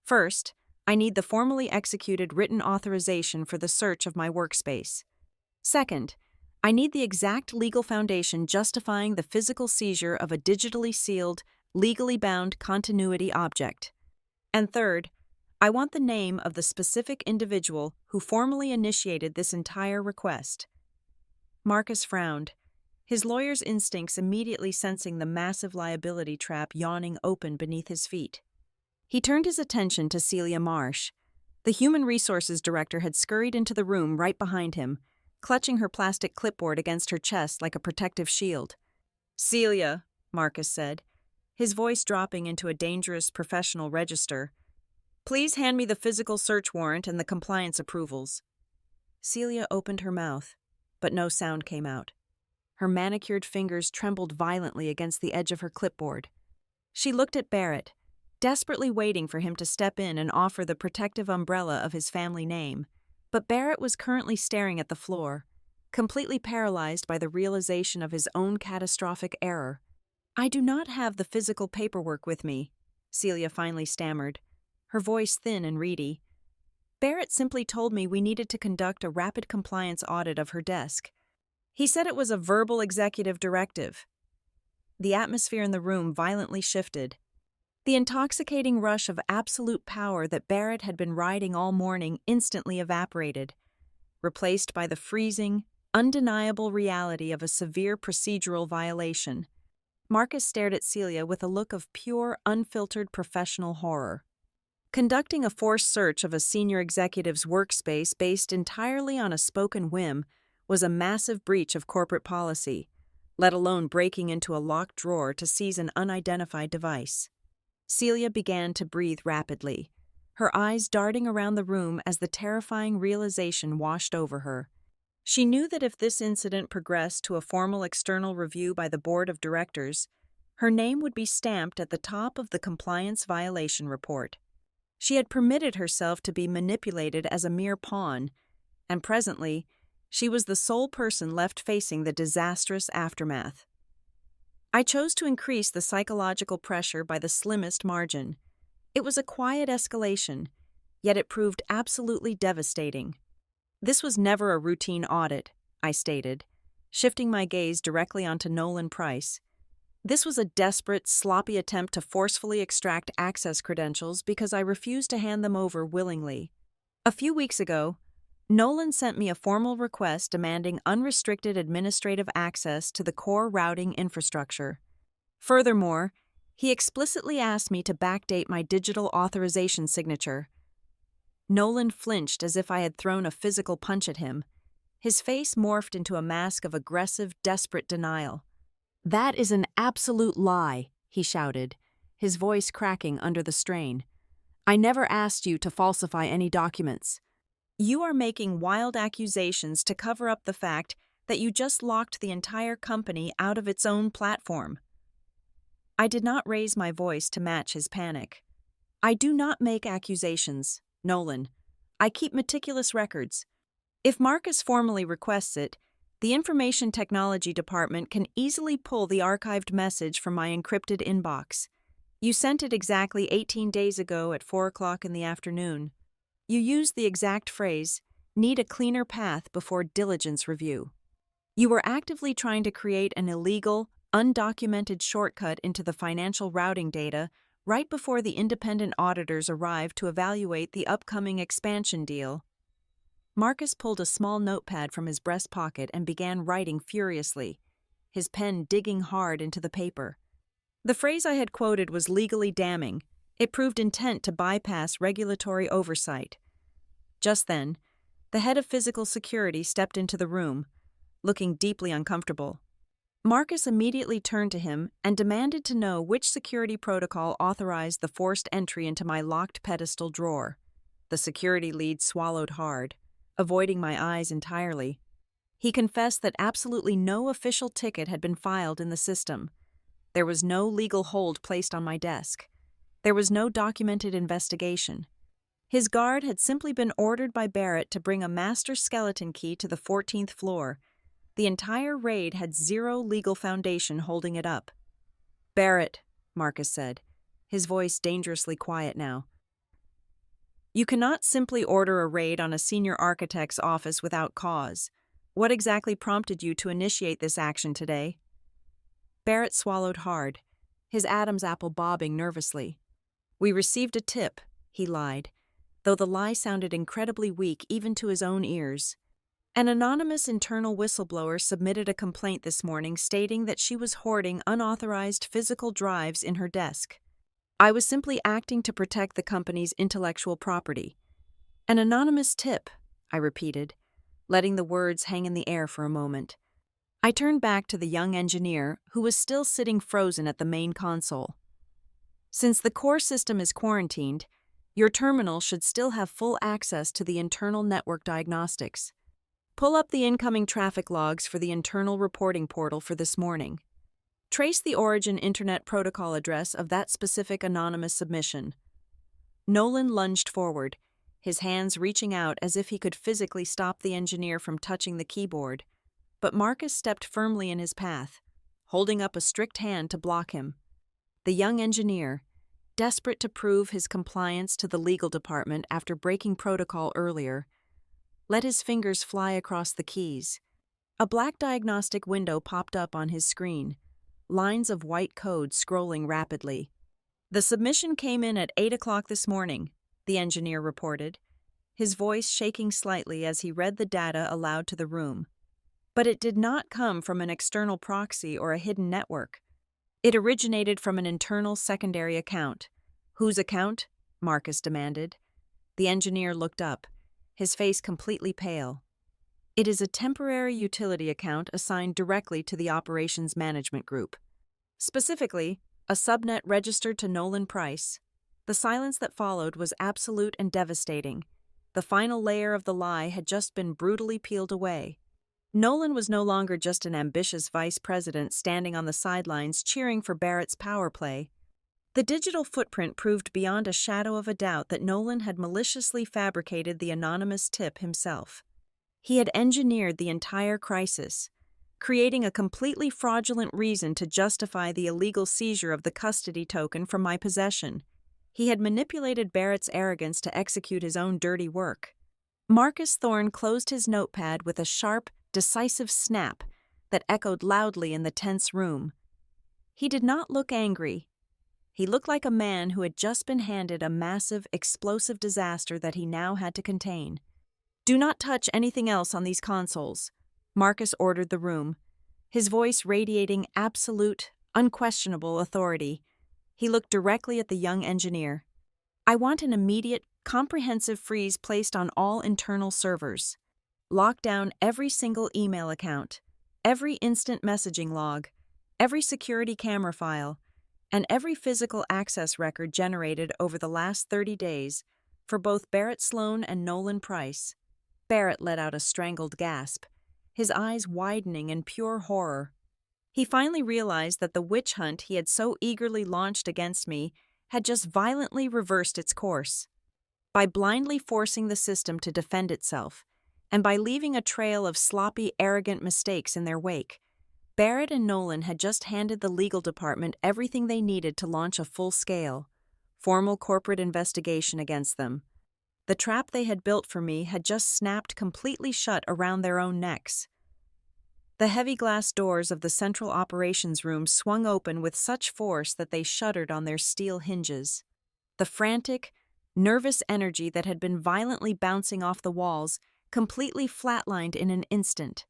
First, I need the formally executed written authorization for the search of my workspace. Second, I need the exact legal foundation justifying the physical seizure of a digitally sealed, legally bound continuity object. And third, I want the name of the specific individual who formally initiated this entire request." Marcus frowned, his lawyer's instincts immediately sensing the massive liability trap yawning open beneath his feet. He turned his attention to Celia Marsh. The Human Resources Director had scurried into the room right behind him, clutching her plastic clipboard against her chest like a protective shield. "Celia," Marcus said, his voice dropping into a dangerous professional register, "please hand me the physical search warrant and the compliance approvals." Celia opened her mouth, but no sound came out. Her manicured fingers trembled violently against the edge of her clipboard. She looked at Barrett, desperately waiting for him to step in and offer the protective umbrella of his family name, but Barrett was currently staring at the floor, completely paralyzed by the realization of his own catastrophic error. "I do not have the physical paperwork with me," Celia finally stammered, her voice thin and reedy. "Barrett simply told me we needed to conduct a rapid compliance audit of her desk. He said it was a verbal executive directive." The atmosphere in the room violently shifted. The intoxicating rush of absolute power that Barrett had been riding all morning instantly evaporated, replaced by the freezing, undeniable reality of a severe procedural violation. Marcus stared at Celia with a look of pure, unfiltered professional horror. Conducting a forced search of a senior executive's workspace based entirely on a spoken whim was a massive breach of corporate policy, let alone breaking into a locked drawer to seize an unidentified device. Celia began to breathe rapidly, her eyes darting around the room as the terrifying realization washed over her. She knew that if this incident progressed to a formal external review by the board of directors, her name would be stamped at the top of the compliance violation report. She had permitted herself to be manipulated as a mere pawn, and presently, she was the sole person left facing the disastrous aftermath. I chose to increase the psychological pressure by the slimmest margin. It was a quiet escalation, yet it proved absolutely devastating. "This was never a routine audit," I stated, shifting my gaze directly onto Nolan Price. "This was a desperate, sloppy attempt to forcefully extract access credentials because I refused to hand them over willingly. A few weeks ago, Nolan sent me a formal request demanding unrestricted administrative access to the core routing infrastructure. Furthermore, he explicitly asked me to backdate my digital authorization signature." Nolan flinched as if I had thrown a physical punch at him. His face morphed into a mask of aggressive, desperate denial. "That is an absolute lie," he shouted, his voice cracking under the strain. "I never asked you to falsify any documents. You are making wild accusations to cover up the fact that you just locked the entire company out of its own platform." I did not raise my voice to match his panic. "I do not make accusations, Nolan. I keep meticulous records. If Marcus formally requests it, the Information Technology Department can easily pull the archived message from my encrypted inbox. You sent it exactly 18 days ago at 4 o'clock in the afternoon. You used the exact phrase, 'need a cleaner path before diligence review.' You were actively trying to create an illegal, undocumented shortcut into the financial routing data right before the independent auditors arrived to evaluate the upcoming expansion deal." Marcus pulled a small notepad from his breast pocket and began writing furiously, his pen digging hard into the paper. The phrase I had quoted was legally damning. It proved intent to bypass regulatory oversight. Just then, the head of physical security stepped into the room, looking deeply uncomfortable. Marcus immediately turned to him and demanded to know which security protocol authorized the forced entry into my locked pedestal drawer. The security lead swallowed hard, avoiding my eyes entirely. He confessed that absolutely no official ticket had been filed in the system. There was no legal hold placed on my desk. There was no documented investigation. His guard had simply been ordered by Barrett to bring a master skeleton key to the 14th floor. The entire raid had zero legal foundation holding it up. "Barrett," Marcus said, his voice dangerously quiet now. "You cannot simply order a raid on a senior architect's office without cause. What exactly prompted you to initiate this action today?" Barrett swallowed hard, his Adam's apple bobbing nervously. "We received a tip," he lied, though the lie sounded incredibly weak even to his own ears. "An anonymous internal whistleblower submitted a complaint this morning stating that she was hoarding unauthorized physical drives in her desk. I was simply acting to protect the company's intellectual property." "An anonymous tip," I repeated, letting the words hang in the air for a moment. I turned back to the young engineer, who was still sitting frozen at the main console. "Since the core system is quarantined, your terminal should still have full access to the internal network diagnostics. Pull up the incoming traffic logs for the internal reporting portal for this morning. Trace the origin Internet Protocol address of that specific anonymous submission." Nolan lunged forward, his hands reaching out as if he could physically stop the engineer from touching the keyboard. But Marcus stepped firmly in his path, holding up a strict hand to block him. The young engineer, desperate to prove his compliance to the legal department after breaking protocol earlier, let his fingers fly across the keys. A black diagnostic window popped up on his screen, lines of white code scrolling rapidly. "The submission came in at 8 o'clock this morning," the engineer reported, his voice shaking slightly as he read the data aloud to the room. "But it did not come from an external proxy or a hidden network. It originated from an internal secondary account." "Whose account?" Marcus demanded. The engineer looked up, his face completely pale. "It is a temporary utility account assigned directly to the Operations Management Group. Specifically, a subnet registered to Nolan Price." The silence that followed was absolute and devastating. The final layer of the lie had just been brutally peeled away. Nolan was no longer just an ambitious vice president standing on the sidelines cheering for Barrett's power play. The digital footprint proved beyond a shadow of a doubt that Nolan had maliciously fabricated the anonymous tip himself. He had engineered the entire crisis, creating a completely fraudulent reason to justify the illegal seizure of the custody token from my possession. He had manipulated Barrett's arrogance to execute his own dirty work. Marcus Thorne closed his notepad with a sharp, decisive snap that echoed loudly in the tense room. He did not look angry. He looked like a man who had just been handed a massive, explosive disaster that he now had to contain. "Do not touch anything else on these consoles," Marcus ordered the room, his voice radiating absolute, unquestionable authority. He looked directly at the young engineer. "I want an immediate, comprehensive freeze placed on all internal servers. locked down every single email account, every instant messaging log, every security camera file, and every physical access record generated over the last 30 days for both Barrett Sloan and Nolan Price. Barrett let out a strangled gasp, his eyes widening in pure horror. He finally realized that the witch hunt he had so eagerly launched against me had just violently reversed its course. By blindly forcing the system to defend itself, and by leaving a trail of sloppy, arrogant mistakes in their wake, Barrett and Nolan had just handed the legal department everything they needed to launch a full-scale, formal corporate investigation against them. The trap they had built for me had just snapped completely shut around their own necks. The heavy glass doors of the central operations room swung open with such force that they shuddered on their steel hinges. The frantic, nervous energy that had been violently bouncing off the walls completely flatlined in an instant.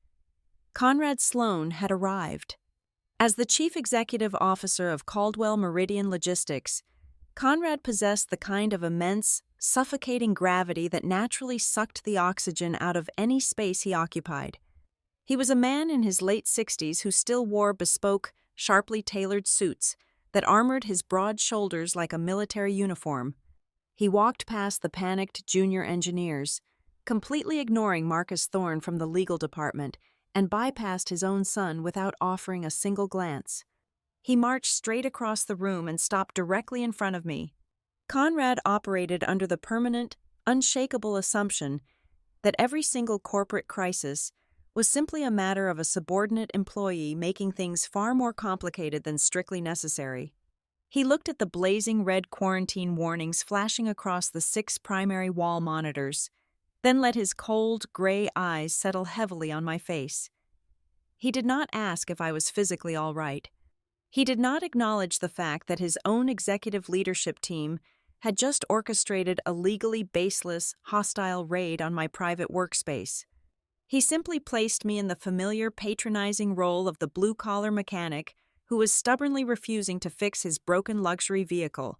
Conrad Sloan had arrived. As the chief executive officer of Caldwell Meridian Logistics, Conrad possessed the kind of immense, suffocating gravity that naturally sucked the oxygen out of any space he occupied. He was a man in his late 60s who still wore bespoke, sharply tailored suits that armored his broad shoulders like a military uniform. He walked past the panicked junior engineers, completely ignoring Marcus Thorne from the legal department, and bypassed his own son without offering a single glance. He marched straight across the room and stopped directly in front of me. Conrad operated under the permanent, unshakable assumption that every single corporate crisis was simply a matter of a subordinate employee making things far more complicated than strictly necessary. He looked at the blazing red quarantine warnings flashing across the 6 primary wall monitors, then let his cold, gray eyes settle heavily on my face. He did not ask if I was physically all right. He did not acknowledge the fact that his own executive leadership team had just orchestrated a legally baseless, hostile raid on my private workspace. He simply placed me in the familiar patronizing role of the blue-collar mechanic who was stubbornly refusing to fix his broken luxury vehicle.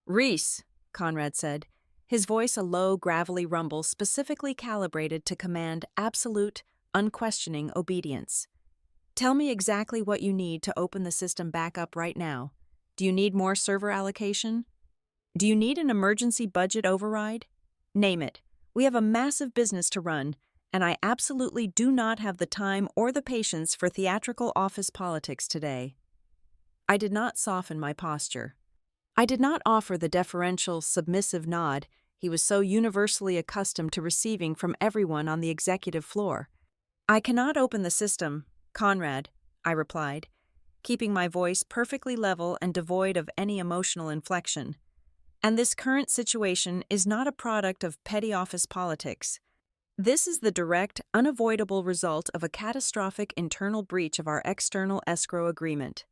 "Reese," Conrad said, his voice a low, gravelly rumble specifically calibrated to command absolute, unquestioning obedience. "Tell me exactly what you need to open the system back up right now. Do you need more server allocation? Do you need an emergency budget override? Name it. We have a massive business to run, and I absolutely do not have the time or the patience for theatrical office politics today." I did not soften my posture. I did not offer the deferential, submissive nod he was so universally accustomed to receiving from everyone on the executive floor. "I cannot open the system, Conrad," I replied, keeping my voice perfectly level and devoid of any emotional inflection. "And this current situation is not a product of petty office politics. This is the direct, unavoidable result of a catastrophic internal breach of our external escrow agreement.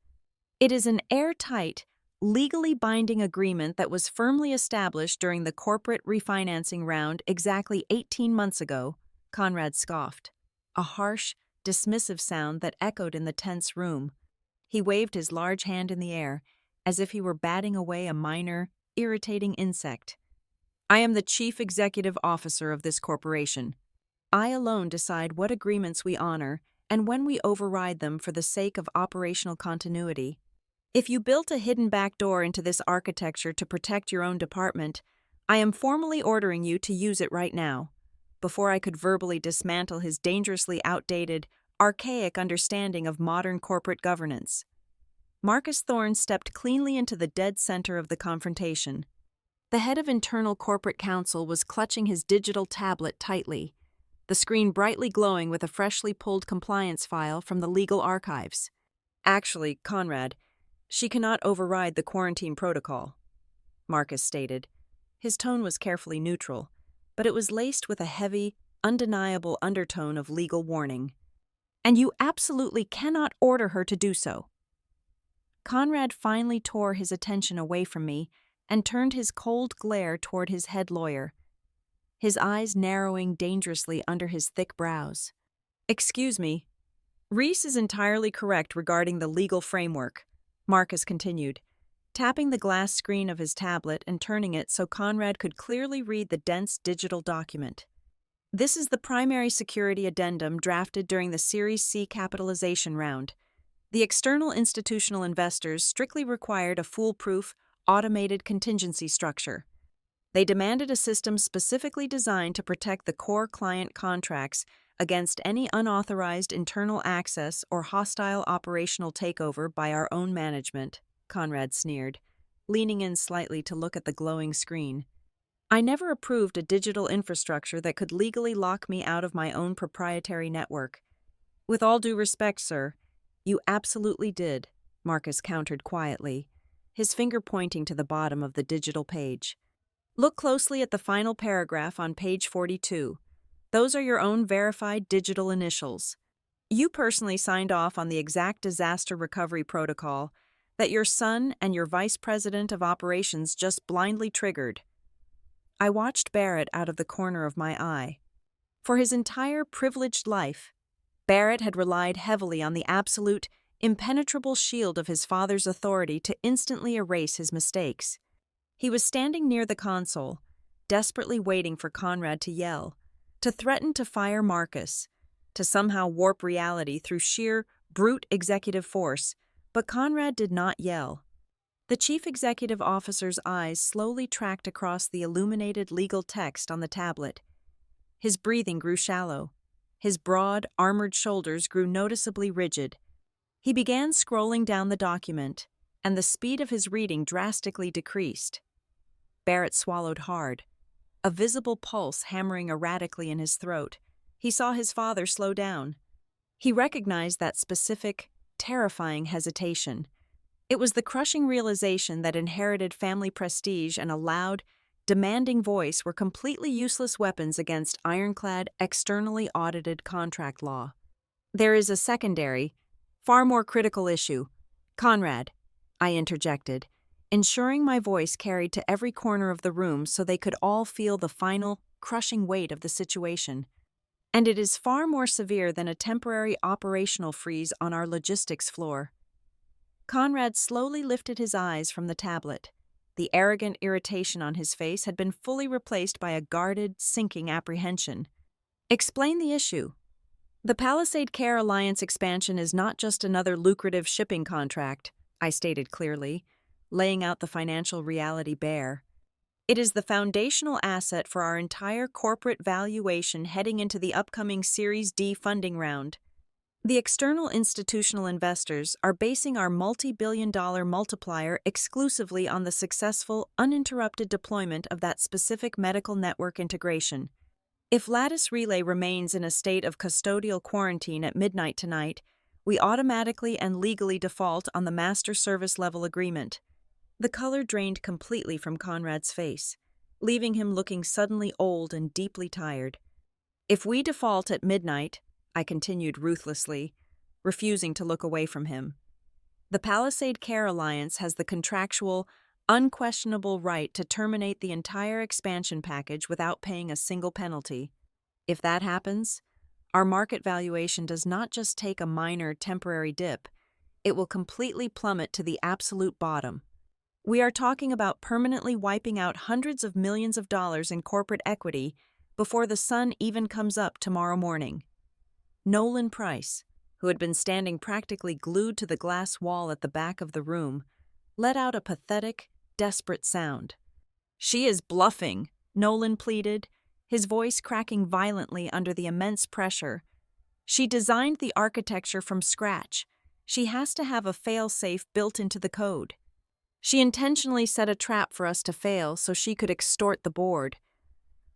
It is an airtight, legally binding agreement that was firmly established during the corporate refinancing round exactly 18 months ago," Conrad scoffed, a harsh, dismissive sound that echoed in the tense room. He waved his large hand in the air, as if he were batting away a minor, irritating insect. "I am the chief executive officer of this corporation. I alone decide what agreements we honor and when we override them for the sake of operational continuity. If you built a hidden backdoor into this architecture to protect your own department, I am formally ordering you to use it right now." Before I could verbally dismantle his dangerously outdated, archaic understanding of modern corporate governance. Marcus Thorne stepped cleanly into the dead center of the confrontation. The head of internal corporate counsel was clutching his digital tablet tightly, the screen brightly glowing with a freshly pulled compliance file from the legal archives. "Actually, Conrad, she cannot override the quarantine protocol," Marcus stated. His tone was carefully neutral, but it was laced with a heavy, undeniable undertone of legal warning. "And you absolutely cannot order her to do so." Conrad finally tore his attention away from me and turned his cold glare toward his head lawyer, his eyes narrowing dangerously under his thick brows. "Excuse me. Reese is entirely correct regarding the legal framework," Marcus continued, tapping the glass screen of his tablet and turning it so Conrad could clearly read the dense digital document. This is the primary security addendum drafted during the Series C capitalization round. The external institutional investors strictly required a foolproof, automated contingency structure. They demanded a system specifically designed to protect the core client contracts against any unauthorized internal access or hostile operational takeover by our own management, Conrad sneered, leaning in slightly to look at the glowing screen. I never approved a digital infrastructure that could legally lock me out of my own proprietary network. With all due respect, sir, you absolutely did, Marcus countered quietly, his finger pointing to the bottom of the digital page. Look closely at the final paragraph on page 42. Those are your own verified digital initials. You personally signed off on the exact disaster recovery protocol that your son and your vice president of operations just blindly triggered. I watched Barrett out of the corner of my eye. For his entire privileged life, Barrett had relied heavily on the absolute, impenetrable shield of his father's authority to instantly erase his mistakes. He was standing near the console, desperately waiting for Conrad to yell, to threaten to fire Marcus, to somehow warp reality through sheer, brute executive force, but Conrad did not yell. The chief executive officer's eyes slowly tracked across the illuminated legal text on the tablet. His breathing grew shallow. His broad, armored shoulders grew noticeably rigid. He began scrolling down the document, and the speed of his reading drastically decreased. Barrett swallowed hard, a visible pulse hammering erratically in his throat. He saw his father slow down. He recognized that specific, terrifying hesitation. It was the crushing realization that inherited family prestige and a loud, demanding voice were completely useless weapons against ironclad, externally audited contract law. There is a secondary, far more critical issue. Conrad, I interjected, ensuring my voice carried to every corner of the room so they could all feel the final, crushing weight of the situation. And it is far more severe than a temporary operational freeze on our logistics floor. Conrad slowly lifted his eyes from the tablet. The arrogant irritation on his face had been fully replaced by a guarded, sinking apprehension. Explain the issue. The Palisade Care Alliance expansion is not just another lucrative shipping contract, I stated clearly, laying out the financial reality bare. It is the foundational asset for our entire corporate valuation heading into the upcoming Series D funding round. The external institutional investors are basing our multi-billion-dollar multiplier exclusively on the successful, uninterrupted deployment of that specific medical network integration. If Lattice Relay remains in a state of custodial quarantine at midnight tonight, we automatically and legally default on the master service level agreement. The color drained completely from Conrad's face, leaving him looking suddenly old and deeply tired. If we default at midnight, I continued ruthlessly, refusing to look away from him, the Palisade Care Alliance has the contractual, unquestionable right to terminate the entire expansion package without paying a single penalty. If that happens, our market valuation does not just take a minor temporary dip, it will completely plummet to the absolute bottom. We are talking about permanently wiping out hundreds of millions of dollars in corporate equity before the sun even comes up tomorrow morning. Nolan Price, who had been standing practically glued to the glass wall at the back of the room, let out a pathetic, desperate sound. She is bluffing, Nolan pleaded, his voice cracking violently under the immense pressure. She designed the architecture from scratch. She has to have a fail-safe built into the code. She intentionally set a trap for us to fail so she could extort the board.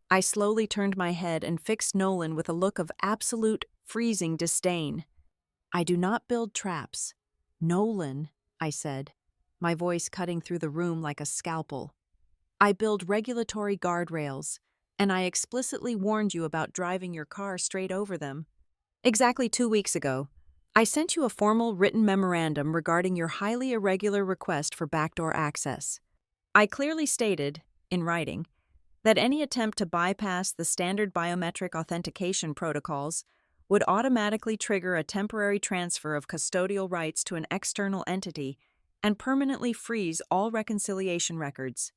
I slowly turned my head and fixed Nolan with a look of absolute, freezing disdain. I do not build traps. Nolan, I said, my voice cutting through the room like a scalpel. I build regulatory guardrails, and I explicitly warned you about driving your car straight over them. Exactly 2 weeks ago, I sent you a formal written memorandum regarding your highly irregular request for backdoor access. I clearly stated, in writing, that any attempt to bypass the standard biometric authentication protocols would automatically trigger a temporary transfer of custodial rights to an external entity and permanently freeze all reconciliation records.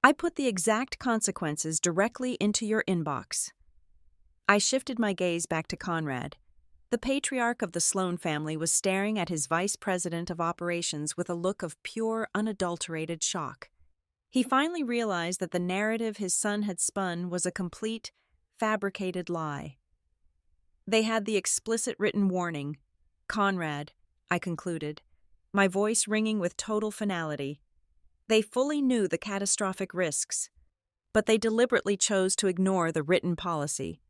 I put the exact consequences directly into your inbox. I shifted my gaze back to Conrad. The patriarch of the Sloan family was staring at his vice president of operations with a look of pure, unadulterated shock. He finally realized that the narrative his son had spun was a complete, fabricated lie. They had the explicit written warning. Conrad, I concluded, my voice ringing with total finality. They fully knew the catastrophic risks, but they deliberately chose to ignore the written policy.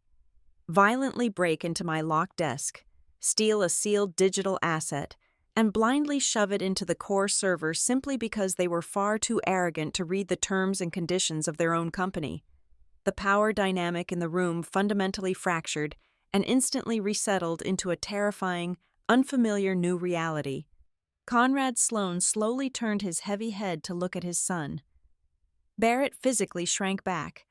Violently break into my locked desk, steal a sealed digital asset, and blindly shove it into the core server simply because they were far too arrogant to read the terms and conditions of their own company. The power dynamic in the room fundamentally fractured and instantly resettled into a terrifying, unfamiliar new reality. Conrad Sloan slowly turned his heavy head to look at his son. Barrett physically shrank back,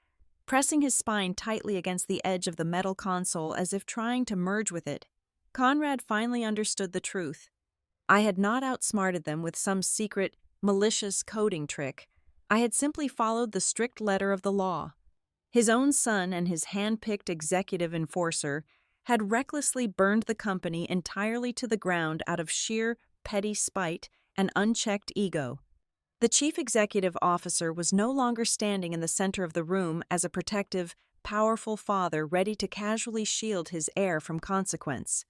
pressing his spine tightly against the edge of the metal console as if trying to merge with it. Conrad finally understood the truth. I had not outsmarted them with some secret, malicious coding trick. I had simply followed the strict letter of the law. His own son and his hand-picked executive enforcer had recklessly burned the company entirely to the ground out of sheer, petty spite and unchecked ego. The chief executive officer was no longer standing in the center of the room as a protective, powerful father ready to casually shield his heir from consequence.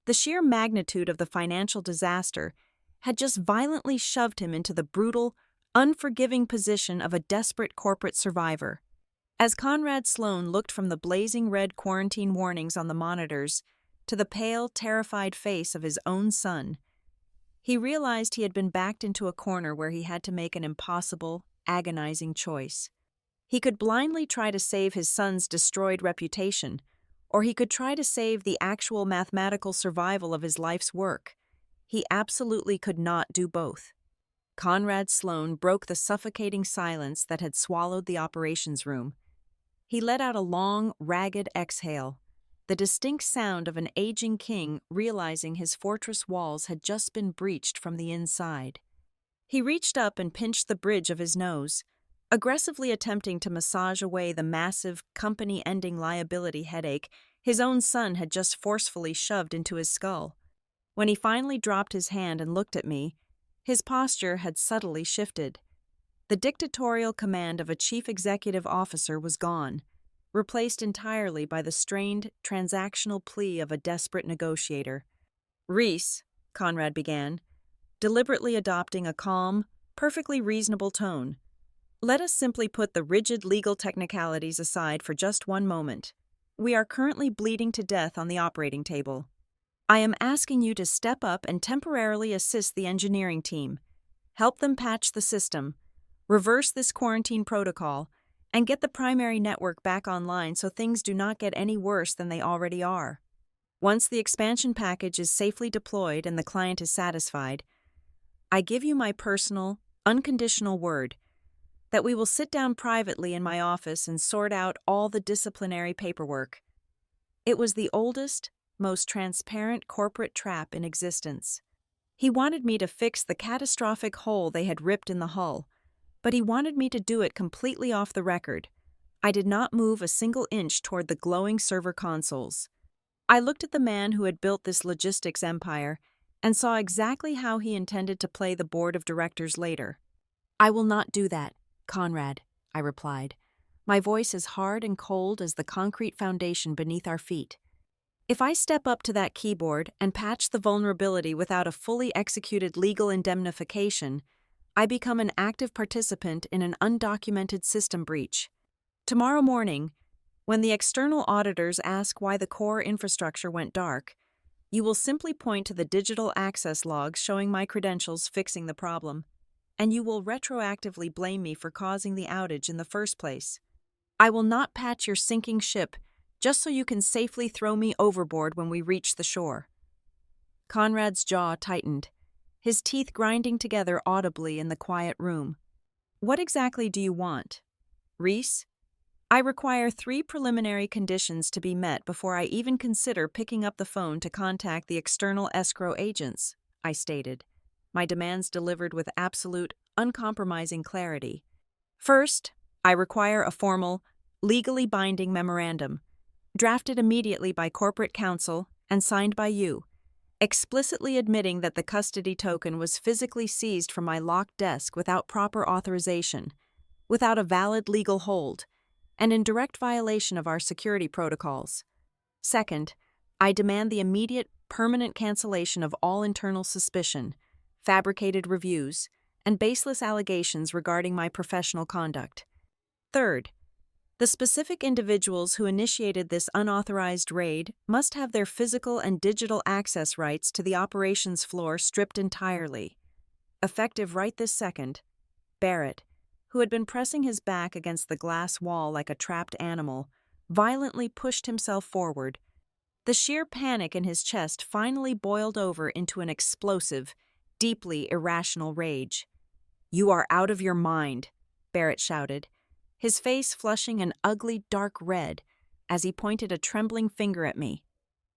The sheer magnitude of the financial disaster had just violently shoved him into the brutal, unforgiving position of a desperate corporate survivor. As Conrad Sloan looked from the blazing red quarantine warnings on the monitors to the pale, terrified face of his own son, he realized he had been backed into a corner where he had to make an impossible, agonizing choice. He could blindly try to save his son's destroyed reputation, or he could try to save the actual mathematical survival of his life's work. He absolutely could not do both. Conrad Sloan broke the suffocating silence that had swallowed the operations room. He let out a long, ragged exhale, the distinct sound of an aging king realizing his fortress walls had just been breached from the inside. He reached up and pinched the bridge of his nose, aggressively attempting to massage away the massive, company-ending liability headache his own son had just forcefully shoved into his skull. When he finally dropped his hand and looked at me, his posture had subtly shifted. The dictatorial command of a chief executive officer was gone, replaced entirely by the strained, transactional plea of a desperate negotiator. "Reese," Conrad began, deliberately adopting a calm, perfectly reasonable tone, "let us simply put the rigid legal technicalities aside for just one moment. We are currently bleeding to death on the operating table. I am asking you to step up and temporarily assist the engineering team, help them patch the system, reverse this quarantine protocol, and get the primary network back online so things do not get any worse than they already are. Once the expansion package is safely deployed and the client is satisfied, I give you my personal, unconditional word that we will sit down privately in my office and sort out all the disciplinary paperwork." It was the oldest, most transparent corporate trap in existence. He wanted me to fix the catastrophic hole they had ripped in the hull, but he wanted me to do it completely off the record. I did not move a single inch toward the glowing server consoles. I looked at the man who had built this logistics empire and saw exactly how he intended to play the board of directors later. "I will not do that, Conrad," I replied, my voice as hard and cold as the concrete foundation beneath our feet. "If I step up to that keyboard and patch the vulnerability without a fully executed legal indemnification, I become an active participant in an undocumented system breach. Tomorrow morning, when the external auditors ask why the core infrastructure went dark, you will simply point to the digital access logs showing my credentials fixing the problem, and you will retroactively blame me for causing the outage in the first place. I will not patch your sinking ship just so you can safely throw me overboard when we reach the shore." Conrad's jaw tightened, his teeth grinding together audibly in the quiet room. "What exactly do you want, Reese?" "I require 3 preliminary conditions to be met before I even consider picking up the phone to contact the external escrow agents," I stated, my demands delivered with absolute, uncompromising clarity. "First, I require a formal, legally binding memorandum. drafted immediately by corporate counsel and signed by you, explicitly admitting that the custody token was physically seized from my locked desk without proper authorization, without a valid legal hold, and in direct violation of our security protocols. Second, I demand the immediate, permanent cancellation of all internal suspicion, fabricated reviews, and baseless allegations regarding my professional conduct. Third, the specific individuals who initiated this unauthorized raid must have their physical and digital access rights to the operations floor stripped entirely. Effective right this second, Barrett, who had been pressing his back against the glass wall like a trapped animal, violently pushed himself forward. The sheer panic in his chest finally boiled over into an explosive, deeply irrational rage. "You are out of your mind," Barrett shouted, his face flushing an ugly dark red as he pointed a trembling finger at me.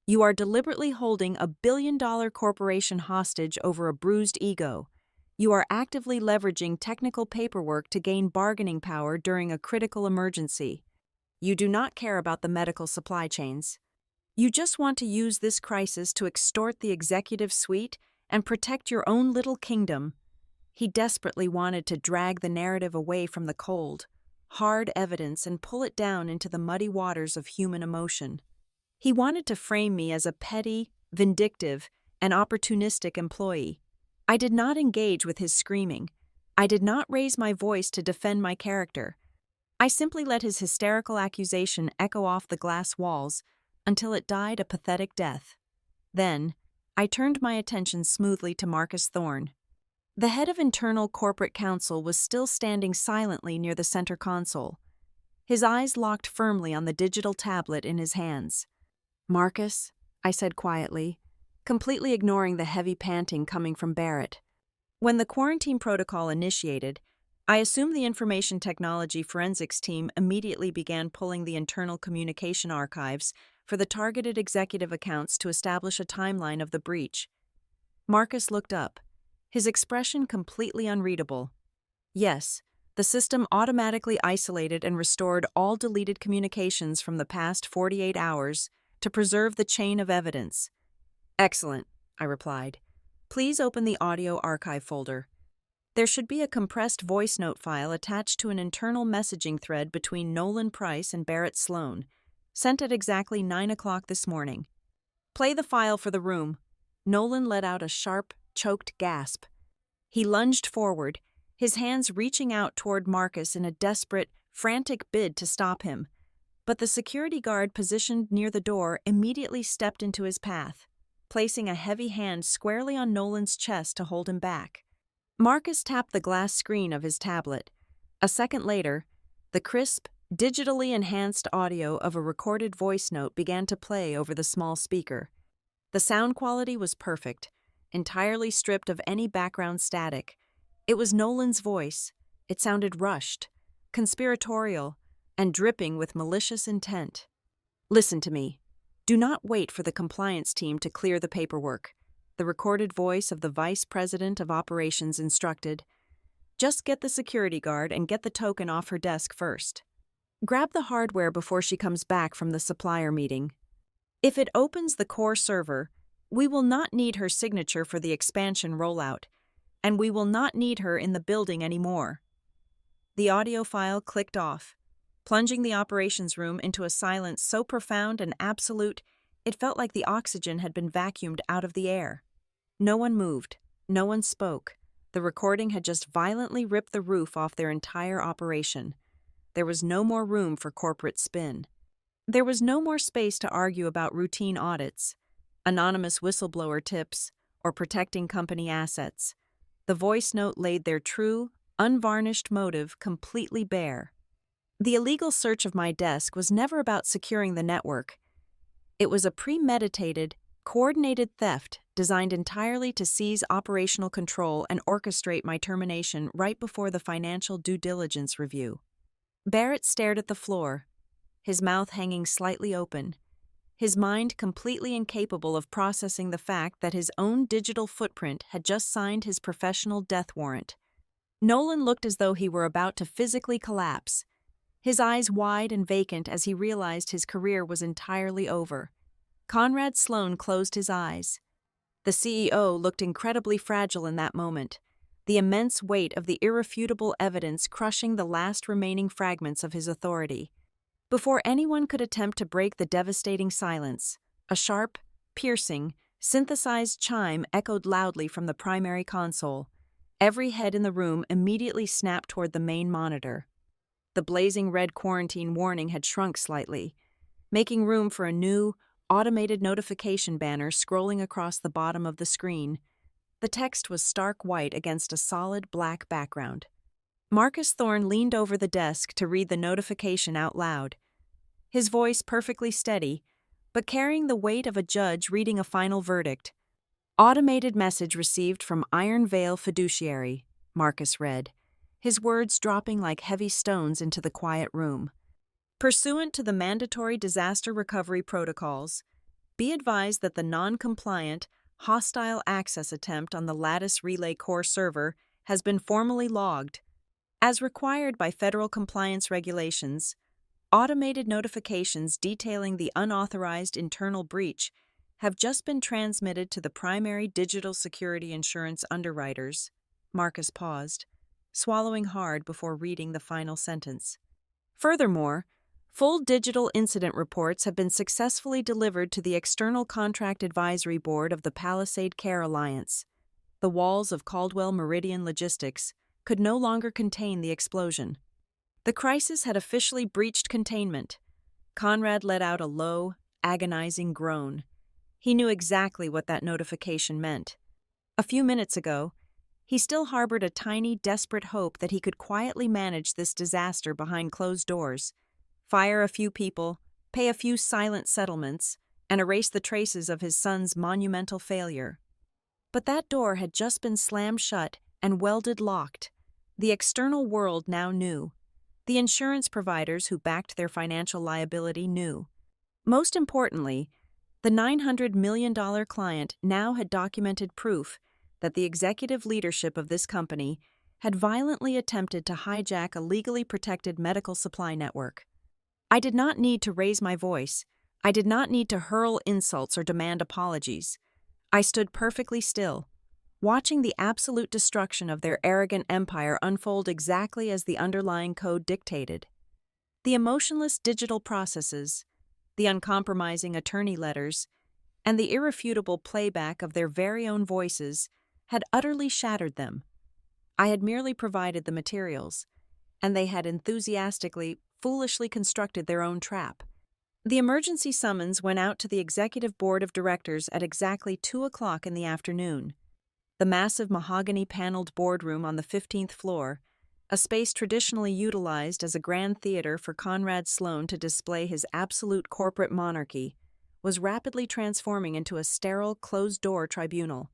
"You are deliberately holding a billion-dollar corporation hostage over a bruised ego. You are actively leveraging technical paperwork to gain bargaining power during a critical emergency. You do not care about the medical supply chains. You just want to use this crisis to extort the executive suite and protect your own little kingdom." He desperately wanted to drag the narrative away from the cold, hard evidence and pull it down into the muddy waters of human emotion. He wanted to frame me as a petty, vindictive, and opportunistic employee. I did not engage with his screaming. I did not raise my voice to defend my character. I simply let his hysterical accusation echo off the glass walls until it died a pathetic death. Then, I turned my attention smoothly to Marcus Thorne. The head of internal corporate counsel was still standing silently near the center console, his eyes locked firmly on the digital tablet in his hands. "Marcus," I said quietly, completely ignoring the heavy panting coming from Barrett. When the quarantine protocol initiated, I assumed the information technology forensics team immediately began pulling the internal communication archives for the targeted executive accounts to establish a timeline of the breach. Marcus looked up, his expression completely unreadable. Yes, the system automatically isolated and restored all deleted communications from the past 48 hours to preserve the chain of evidence. "Excellent," I replied. "Please open the audio archive folder. There should be a compressed voice note file attached to an internal messaging thread between Nolan Price and Barrett Sloan, sent at exactly 9 o'clock this morning. Play the file for the room." Nolan let out a sharp, choked gasp. He lunged forward, his hands reaching out toward Marcus in a desperate, frantic bid to stop him. But the security guard positioned near the door immediately stepped into his path, placing a heavy hand squarely on Nolan's chest to hold him back. Marcus tapped the glass screen of his tablet. A second later, the crisp, digitally enhanced audio of a recorded voice note began to play over the small speaker. The sound quality was perfect, entirely stripped of any background static. It was Nolan's voice. It sounded rushed, conspiratorial, and dripping with malicious intent. "Listen to me. Do not wait for the compliance team to clear the paperwork," the recorded voice of the Vice President of Operations instructed. "Just get the security guard and get the token off her desk first. Grab the hardware before she comes back from the supplier meeting. If it opens the core server, we will not need her signature for the expansion rollout, and we will not need her in the building anymore." The audio file clicked off, plunging the operations room into a silence so profound and absolute it felt like the oxygen had been vacuumed out of the air. No one moved, no one spoke. The recording had just violently ripped the roof off their entire operation. There was no more room for corporate spin. There was no more space to argue about routine audits, anonymous whistleblower tips, or protecting company assets. The voice note laid their true, unvarnished motive completely bare. The illegal search of my desk was never about securing the network. It was a premeditated, coordinated theft designed entirely to seize operational control and orchestrate my termination right before the financial due diligence review. Barrett stared at the floor, his mouth hanging slightly open, his mind completely incapable of processing the fact that his own digital footprint had just signed his professional death warrant. Nolan looked as though he were about to physically collapse, his eyes wide and vacant as he realized his career was entirely over. Conrad Sloan closed his eyes. The CEO looked incredibly fragile in that moment, the immense weight of the irrefutable evidence crushing the last remaining fragments of his authority. Before anyone could attempt to break the devastating silence, a sharp, piercing, synthesized chime echoed loudly from the primary console. Every head in the room immediately snapped toward the main monitor. The blazing red quarantine warning had shrunk slightly, making room for a new, automated notification banner scrolling across the bottom of the screen. The text was stark white against a solid black background. Marcus Thorne leaned over the desk to read the notification out loud, his voice perfectly steady, but carrying the weight of a judge reading a final verdict. Automated message received from Iron Veil Fiduciary, Marcus read, his words dropping like heavy stones into the quiet room. Pursuant to the mandatory disaster recovery protocols, be advised that the non-compliant, hostile access attempt on the Lattice Relay Core server has been formally logged. As required by federal compliance regulations, automated notifications detailing the unauthorized internal breach have just been transmitted to the primary digital security insurance underwriters. Marcus paused, swallowing hard before reading the final sentence. Furthermore, full digital incident reports have been successfully delivered to the External Contract Advisory Board of the Palisade Care Alliance. The walls of Caldwell Meridian Logistics could no longer contain the explosion. The crisis had officially breached containment. Conrad let out a low, agonizing groan. He knew exactly what that notification meant. A few minutes ago, he still harbored a tiny, desperate hope that he could quietly manage this disaster behind closed doors, fire a few people, pay a few silent settlements, and erase the traces of his son's monumental failure. But that door had just been slammed shut and welded locked. The external world now knew. The insurance providers who backed their financial liability knew. Most importantly, the $900 million client now had documented proof that the executive leadership of this company had violently attempted to hijack a legally protected medical supply network. I did not need to raise my voice. I did not need to hurl insults or demand apologies. I stood perfectly still, watching the absolute destruction of their arrogant empire unfold exactly as the underlying code dictated. The emotionless digital processes, the uncompromising attorney letters, and the irrefutable playback of their very own voices had utterly shattered them. I had merely provided the materials, and they had enthusiastically, foolishly constructed their own trap. The emergency summons went out to the executive board of directors at exactly 2:00 in the afternoon. The massive mahogany-paneled boardroom on the 15th floor, a space traditionally utilized as a grand theater for Conrad Sloan to display his absolute corporate monarchy, was rapidly transforming into a sterile, closed-door tribunal.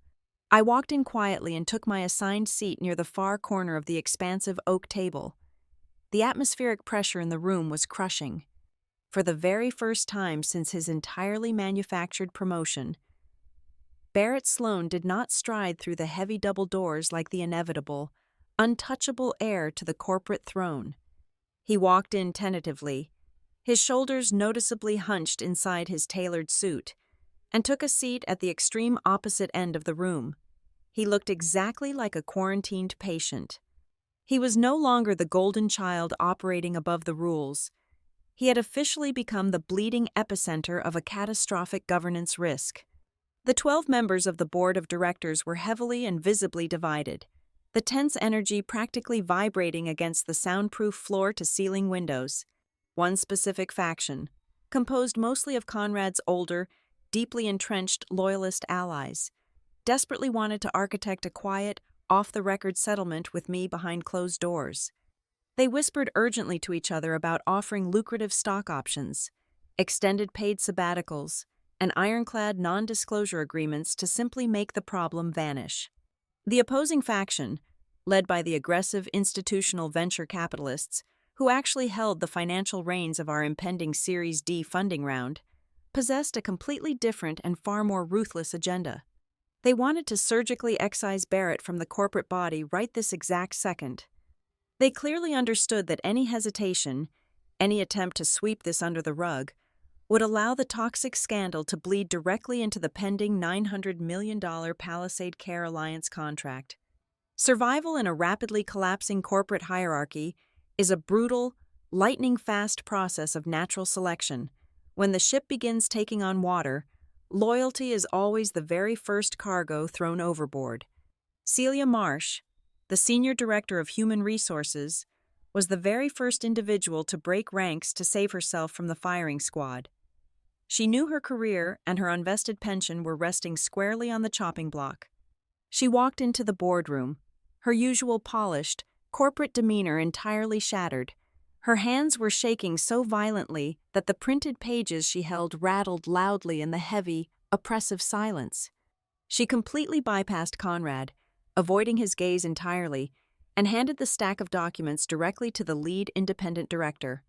I walked in quietly and took my assigned seat near the far corner of the expansive oak table. The atmospheric pressure in the room was crushing. For the very first time since his entirely manufactured promotion, Barrett Sloan did not stride through the heavy double doors like the inevitable, untouchable heir to the corporate throne. He walked in tentatively, his shoulders noticeably hunched inside his tailored suit, and took a seat at the extreme opposite end of the room. He looked exactly like a quarantined patient. He was no longer the golden child operating above the rules. He had officially become the bleeding epicenter of a catastrophic governance risk. The 12 members of the board of directors were heavily and visibly divided, the tense energy practically vibrating against the soundproof floor-to-ceiling windows. One specific faction, composed mostly of Conrad's older, deeply entrenched loyalist allies, desperately wanted to architect a quiet, off-the-record settlement with me behind closed doors. They whispered urgently to each other about offering lucrative stock options, extended paid sabbaticals, and ironclad non-disclosure agreements to simply make the problem vanish. The opposing faction, led by the aggressive institutional venture capitalists, who actually held the financial reins of our impending Series D funding round, possessed a completely different and far more ruthless agenda. They wanted to surgically excise Barrett from the corporate body right this exact second. They clearly understood that any hesitation, Any attempt to sweep this under the rug would allow the toxic scandal to bleed directly into the pending $900 million Palisade Care Alliance contract. Survival in a rapidly collapsing corporate hierarchy is a brutal, lightning-fast process of natural selection. When the ship begins taking on water, loyalty is always the very first cargo thrown overboard. Celia Marsh, the Senior Director of Human Resources, was the very first individual to break ranks to save herself from the firing squad. She knew her career and her unvested pension were resting squarely on the chopping block. She walked into the boardroom, her usual polished, corporate demeanor entirely shattered. Her hands were shaking so violently that the printed pages she held rattled loudly in the heavy, oppressive silence. She completely bypassed Conrad, avoiding his gaze entirely, and handed the stack of documents directly to the lead independent director.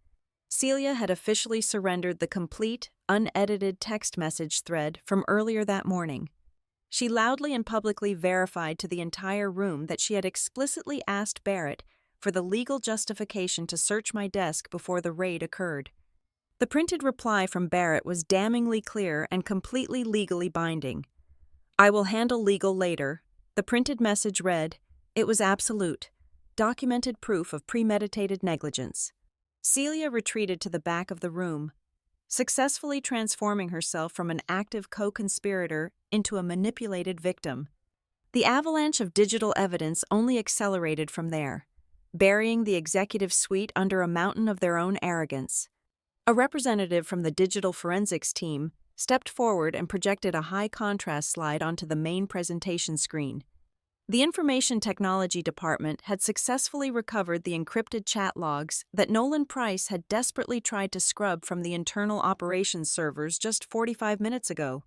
Celia had officially surrendered the complete, unedited text message thread from earlier that morning. She loudly and publicly verified to the entire room that she had explicitly asked Barrett for the legal justification to search my desk before the raid occurred. The printed reply from Barrett was damningly clear and completely legally binding. "I will handle legal later." The printed message read, "It was absolute, documented proof of premeditated negligence." Celia retreated to the back of the room, successfully transforming herself from an active co-conspirator into a manipulated victim. The avalanche of digital evidence only accelerated from there, burying the executive suite under a mountain of their own arrogance. A representative from the digital forensics team stepped forward and projected a high-contrast slide onto the main presentation screen. The Information Technology Department had successfully recovered the encrypted chat logs that Nolan Price had desperately tried to scrub from the internal operations servers just 45 minutes ago.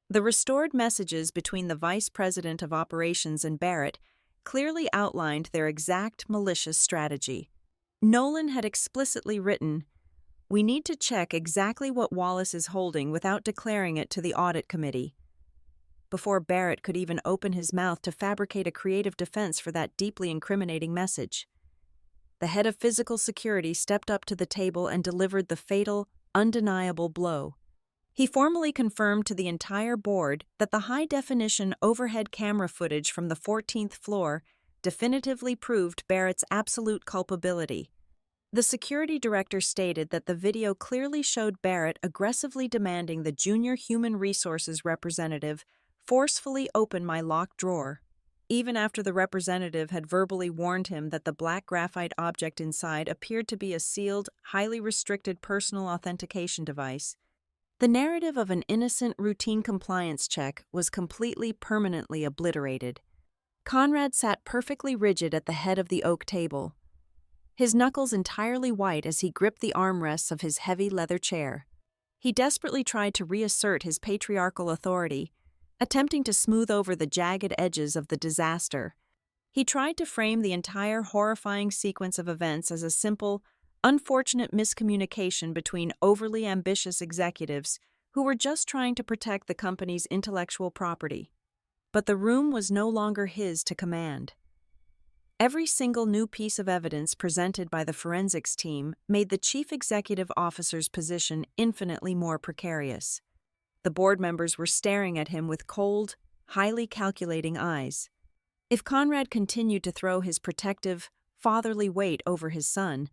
The restored messages between the Vice President of Operations and Barrett clearly outlined their exact malicious strategy. Nolan had explicitly written, "We need to check exactly what Wallace is holding without declaring it to the audit committee." Before Barrett could even open his mouth to fabricate a creative defense for that deeply incriminating message, the head of physical security stepped up to the table and delivered the fatal, undeniable blow. He formally confirmed to the entire board that the high-definition overhead camera footage from the 14th floor definitively proved Barrett's absolute culpability. The security director stated that the video clearly showed Barrett aggressively demanding the junior human resources representative forcefully open my locked drawer, even after the representative had verbally warned him that the black graphite object inside appeared to be a sealed, highly restricted personal authentication device. The narrative of an innocent routine compliance check was completely permanently obliterated. Conrad sat perfectly rigid at the head of the oak table, his knuckles entirely white as he gripped the armrests of his heavy leather chair. He desperately tried to reassert his patriarchal authority, attempting to smooth over the jagged edges of the disaster. He tried to frame the entire horrifying sequence of events as a simple, unfortunate miscommunication between overly ambitious executives who were just trying to protect the company's intellectual property. But the room was no longer his to command. Every single new piece of evidence presented by the forensics team made the chief executive officer's position infinitely more precarious. The board members were staring at him with cold, highly calculating eyes. If Conrad continued to throw his protective, fatherly weight over his son,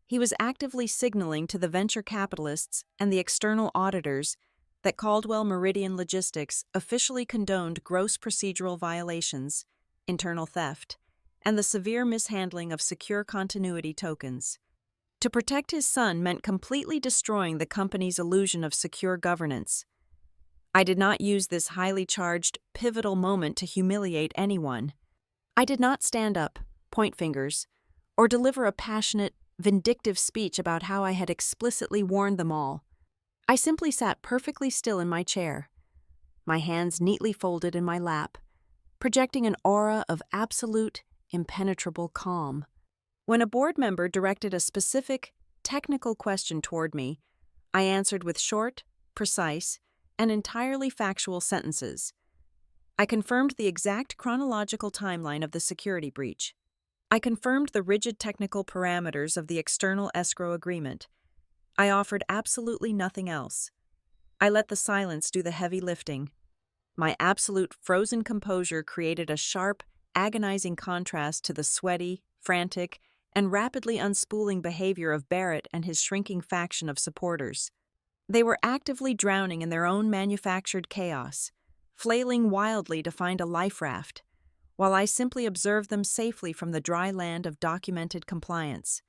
he was actively signaling to the venture capitalists and the external auditors that Caldwell Meridian Logistics officially condoned gross procedural violations, internal theft, and the severe mishandling of secure continuity tokens. To protect his son meant completely destroying the company's illusion of secure governance. I did not use this highly charged, pivotal moment to humiliate anyone. I did not stand up, point fingers, or deliver a passionate, vindictive speech about how I had explicitly warned them all. I simply sat perfectly still in my chair, my hands neatly folded in my lap, projecting an aura of absolute, impenetrable calm. When a board member directed a specific, technical question toward me, I answered with short, precise, and entirely factual sentences. I confirmed the exact chronological timeline of the security breach. I confirmed the rigid technical parameters of the external escrow agreement. I offered absolutely nothing else. I let the silence do the heavy lifting. My absolute frozen composure created a sharp, agonizing contrast to the sweaty, frantic, and rapidly unspooling behavior of Barrett and his shrinking faction of supporters. They were actively drowning in their own manufactured chaos, flailing wildly to find a life raft, while I simply observed them safely from the dry land of documented compliance.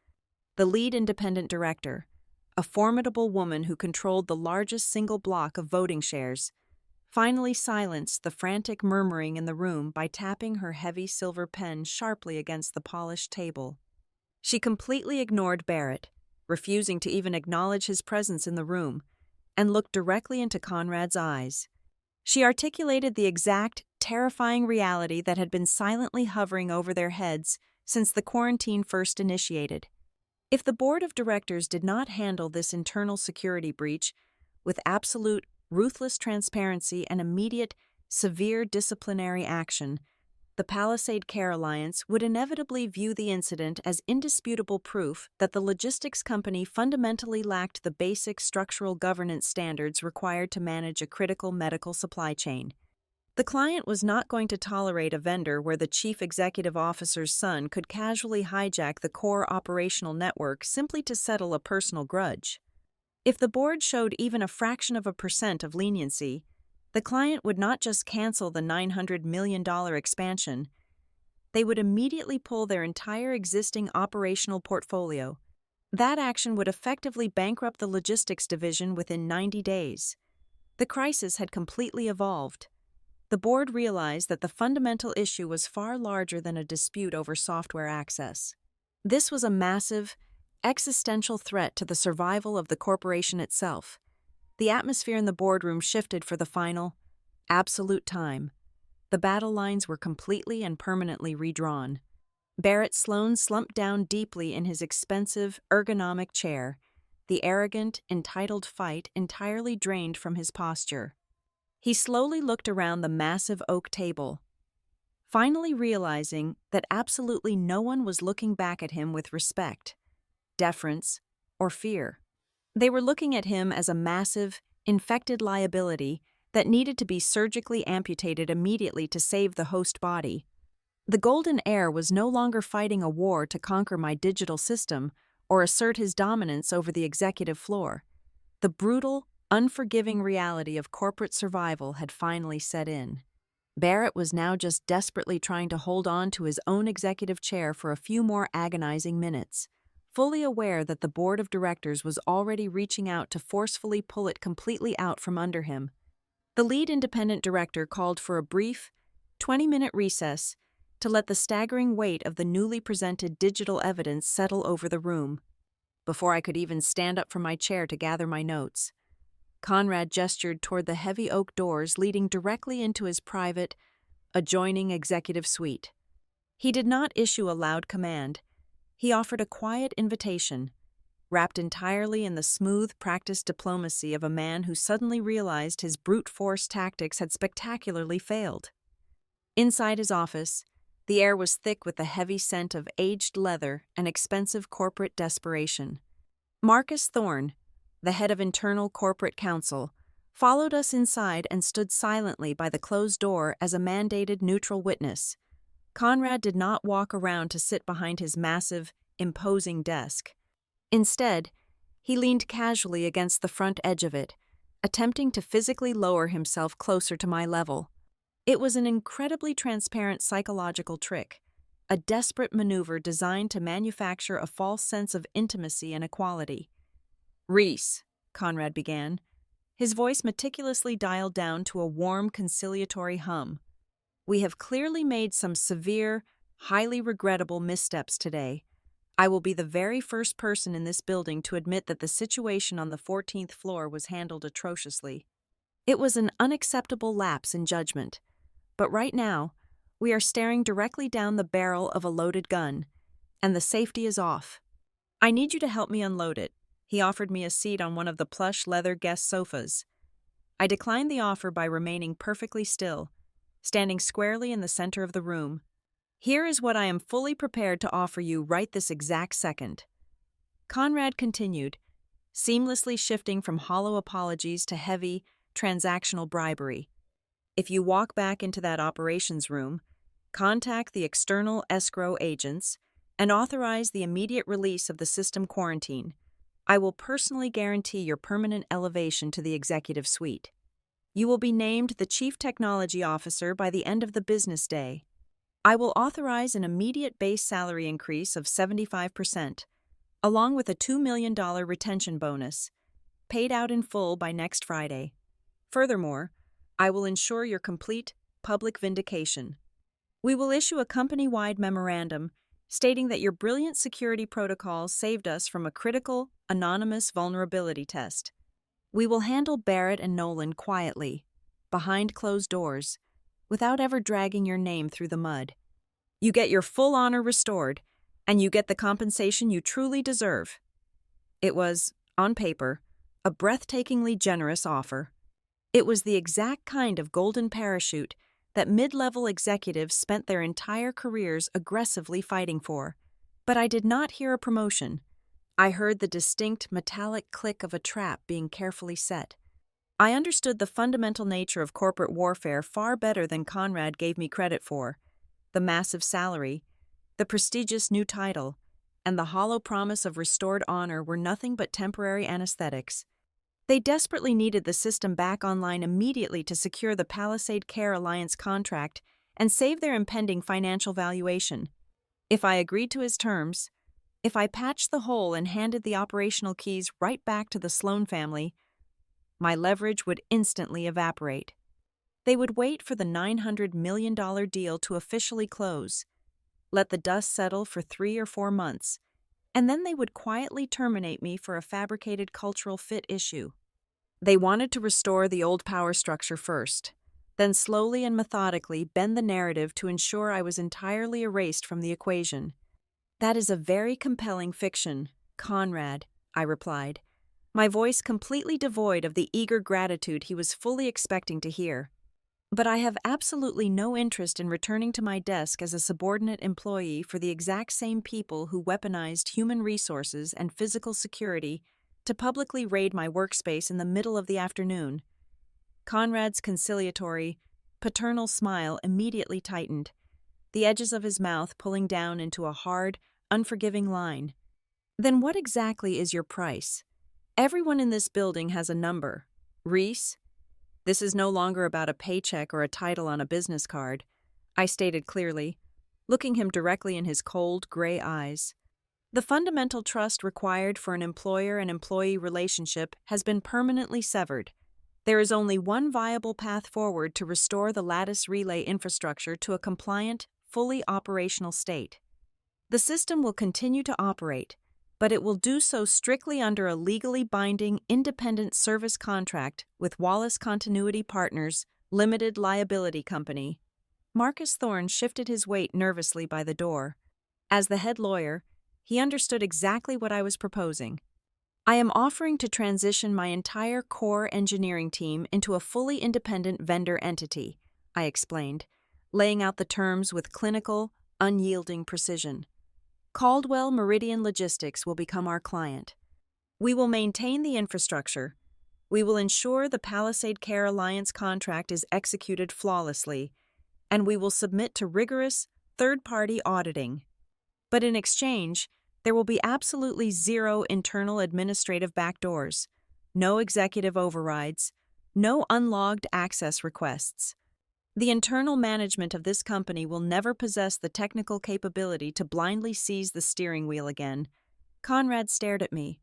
The lead independent director, a formidable woman who controlled the largest single block of voting shares, finally silenced the frantic murmuring in the room by tapping her heavy silver pen sharply against the polished table. She completely ignored Barrett, refusing to even acknowledge his presence in the room, and looked directly into Conrad's eyes. She articulated the exact, terrifying reality that had been silently hovering over their heads since the quarantine first initiated. If the board of directors did not handle this internal security breach with absolute, ruthless transparency and immediate, severe disciplinary action, the Palisade Care Alliance would inevitably view the incident as indisputable proof that the logistics company fundamentally lacked the basic structural governance standards required to manage a critical medical supply chain. The client was not going to tolerate a vendor where the chief executive officer's son could casually hijack the core operational network simply to settle a personal grudge. If the board showed even a fraction of a percent of leniency, the client would not just cancel the $900 million expansion, they would immediately pull their entire existing operational portfolio. That action would effectively bankrupt the logistics division within 90 days. The crisis had completely evolved. The board realized that the fundamental issue was far larger than a dispute over software access. This was a massive, existential threat to the survival of the corporation itself. The atmosphere in the boardroom shifted for the final, absolute time. The battle lines were completely and permanently redrawn. Barrett Sloan slumped down deeply in his expensive, ergonomic chair, the arrogant, entitled fight entirely drained from his posture. He slowly looked around the massive oak table, finally realizing that absolutely no one was looking back at him with respect, deference, or fear. They were looking at him as a massive, infected liability that needed to be surgically amputated immediately to save the host body. The Golden Heir was no longer fighting a war to conquer my digital system or assert his dominance over the executive floor. The brutal, unforgiving reality of corporate survival had finally set in. Barrett was now just desperately trying to hold on to his own executive chair for a few more agonizing minutes, fully aware that the board of directors was already reaching out to forcefully pull it completely out from under him. The lead independent director called for a brief, 20-minute recess to let the staggering weight of the newly presented digital evidence settle over the room. Before I could even stand up from my chair to gather my notes, Conrad gestured toward the heavy oak doors leading directly into his private, adjoining executive suite. He did not issue a loud command. He offered a quiet invitation, wrapped entirely in the smooth, practiced diplomacy of a man who suddenly realized his brute force tactics had spectacularly failed. Inside his office, the air was thick with the heavy scent of aged leather and expensive corporate desperation. Marcus Thorne, the head of internal corporate counsel, followed us inside and stood silently by the closed door as a mandated neutral witness. Conrad did not walk around to sit behind his massive, imposing desk. Instead, he leaned casually against the front edge of it, attempting to physically lower himself closer to my level. It was an incredibly transparent psychological trick, a desperate maneuver designed to manufacture a false sense of intimacy and equality. "Reese," Conrad began, his voice meticulously dialed down to a warm, conciliatory hum. "We have clearly made some severe, highly regrettable missteps today. I will be the very first person in this building to admit that the situation on the 14th floor was handled atrociously. It was an unacceptable lapse in judgment. But right now, we are staring directly down the barrel of a loaded gun, and the safety is off. I need you to help me unload it." He offered me a seat on one of the plush leather guest sofas. I declined the offer by remaining perfectly still, standing squarely in the center of the room. Here is what I am fully prepared to offer you right this exact second. Conrad continued, seamlessly shifting from hollow apologies to heavy, transactional bribery. If you walk back into that operations room, contact the external escrow agents, and authorize the immediate release of the system quarantine, I will personally guarantee your permanent elevation to the executive suite. You will be named the Chief Technology Officer by the end of the business day. I will authorize an immediate base salary increase of 75%, along with a $2 million retention bonus, paid out in full by next Friday. Furthermore, I will ensure your complete public vindication. We will issue a company-wide memorandum stating that your brilliant security protocols saved us from a critical, anonymous vulnerability test. We will handle Barrett and Nolan quietly, behind closed doors, without ever dragging your name through the mud. You get your full honor restored, and you get the compensation you truly deserve. It was, on paper, a breathtakingly generous offer. It was the exact kind of golden parachute that mid-level executives spent their entire careers aggressively fighting for. But I did not hear a promotion. I heard the distinct metallic click of a trap being carefully set. I understood the fundamental nature of corporate warfare far better than Conrad gave me credit for. The massive salary, the prestigious new title, and the hollow promise of restored honor were nothing but temporary anesthetics. They desperately needed the system back online immediately to secure the Palisade Care Alliance contract and save their impending financial valuation. If I agreed to his terms, if I patched the hole and handed the operational keys right back to the Sloan family, my leverage would instantly evaporate. They would wait for the $900 million deal to officially close, let the dust settle for 3 or 4 months, and then they would quietly terminate me for a fabricated cultural fit issue. They wanted to restore the old power structure first, then slowly and methodically bend the narrative to ensure I was entirely erased from the equation. That is a very compelling fiction, Conrad, I replied, my voice completely devoid of the eager gratitude he was fully expecting to hear. But I have absolutely no interest in returning to my desk as a subordinate employee for the exact same people who weaponized human resources and physical security to publicly raid my workspace in the middle of the afternoon. Conrad's conciliatory, paternal smile immediately tightened, the edges of his mouth pulling down into a hard, unforgiving line. Then what exactly is your price? Everyone in this building has a number. Reese? This is no longer about a paycheck or a title on a business card, I stated clearly, looking him directly in his cold, gray eyes. The fundamental trust required for an employer and employee relationship has been permanently severed. There is only one viable path forward to restore the Lattice relay infrastructure to a compliant, fully operational state. The system will continue to operate, but it will do so strictly under a legally binding independent service contract with Wallace Continuity Partners Limited Liability Company. Marcus Thorne shifted his weight nervously by the door. As the head lawyer, he understood exactly what I was proposing. I am offering to transition my entire core engineering team into a fully independent vendor entity, I explained, laying out the terms with clinical, unyielding precision. Caldwell Meridian Logistics will become our client. We will maintain the infrastructure. We will ensure the Palisade Care Alliance contract is executed flawlessly, and we will submit to rigorous, third-party auditing. But in exchange, there will be absolutely zero internal administrative backdoors, no executive overrides, no unlogged access requests. The internal management of this company will never possess the technical capability to blindly seize the steering wheel again. Conrad stared at me,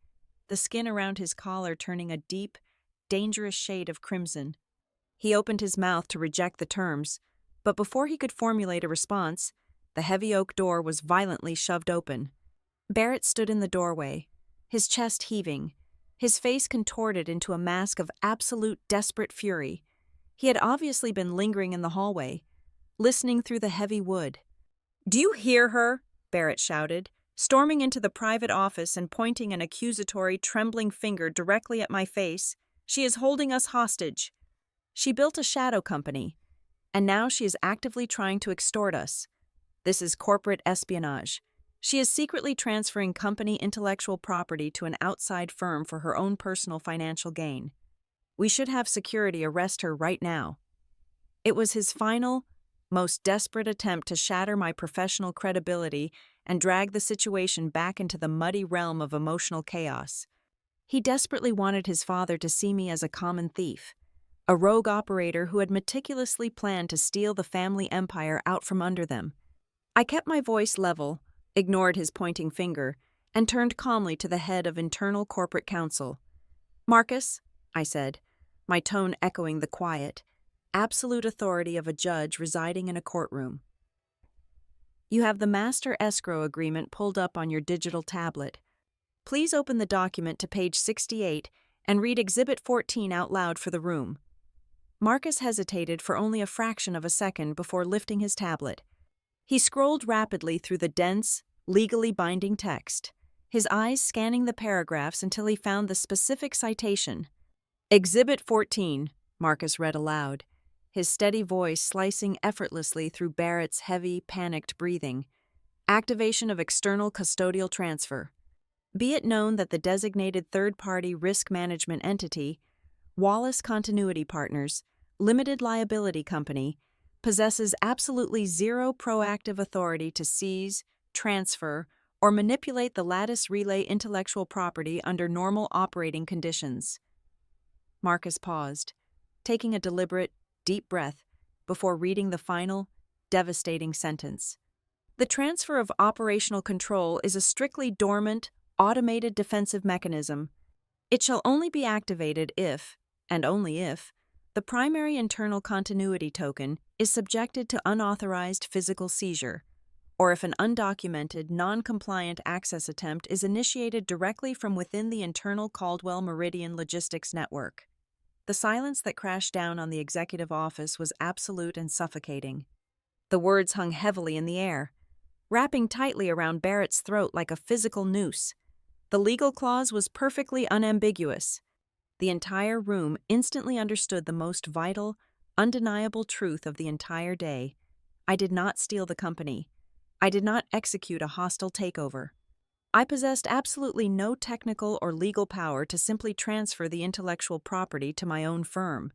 the skin around his collar turning a deep, dangerous shade of crimson. He opened his mouth to reject the terms, but before he could formulate a response, the heavy oak door was violently shoved open. Barrett stood in the doorway, his chest heaving, his face contorted into a mask of absolute desperate fury. He had obviously been lingering in the hallway, listening through the heavy wood. "Do you hear her?" Barrett shouted, storming into the private office and pointing an accusatory, trembling finger directly at my face. "She is holding us hostage. She built a shadow company, and now she is actively trying to extort us. This is corporate espionage. She is secretly transferring company intellectual property to an outside firm for her own personal financial gain. We should have security arrest her right now." It was his final, most desperate attempt to shatter my professional credibility and drag the situation back into the muddy realm of emotional chaos. He desperately wanted his father to see me as a common thief, a rogue operator who had meticulously planned to steal the family empire out from under them. I kept my voice level, ignored his pointing finger, and turned calmly to the head of internal corporate counsel. "Marcus," I said, my tone echoing the quiet, absolute authority of a judge residing in a courtroom. "You have the master escrow agreement pulled up on your digital tablet. Please open the document to page 68 and read Exhibit 14 out loud for the room." Marcus hesitated for only a fraction of a second before lifting his tablet. He scrolled rapidly through the dense, legally binding text, his eyes scanning the paragraphs until he found the specific citation. "Exhibit 14, Marcus read aloud, his steady voice slicing effortlessly through Barrett's heavy, panicked breathing. "Activation of external custodial transfer. Be it known that the designated third-party risk management entity, Wallace Continuity Partners, Limited Liability Company, possesses absolutely zero proactive authority to seize, transfer, or manipulate the Lattice Relay intellectual property under normal operating conditions." Marcus paused, taking a deliberate, deep breath before reading the final, devastating sentence. "The transfer of operational control is a strictly dormant, automated defensive mechanism. It shall only be activated if, and only if, the primary internal continuity token is subjected to unauthorized physical seizure, or if an undocumented, non-compliant access attempt is initiated directly from within the internal Caldwell Meridian logistics network." The silence that crashed down on the executive office was absolute and suffocating. The words hung heavily in the air, wrapping tightly around Barrett's throat like a physical noose. The legal clause was perfectly unambiguous. The entire room instantly understood the most vital, undeniable truth of the entire day. I did not steal the company. I did not execute a hostile takeover. I possessed absolutely no technical or legal power to simply transfer the intellectual property to my own firm.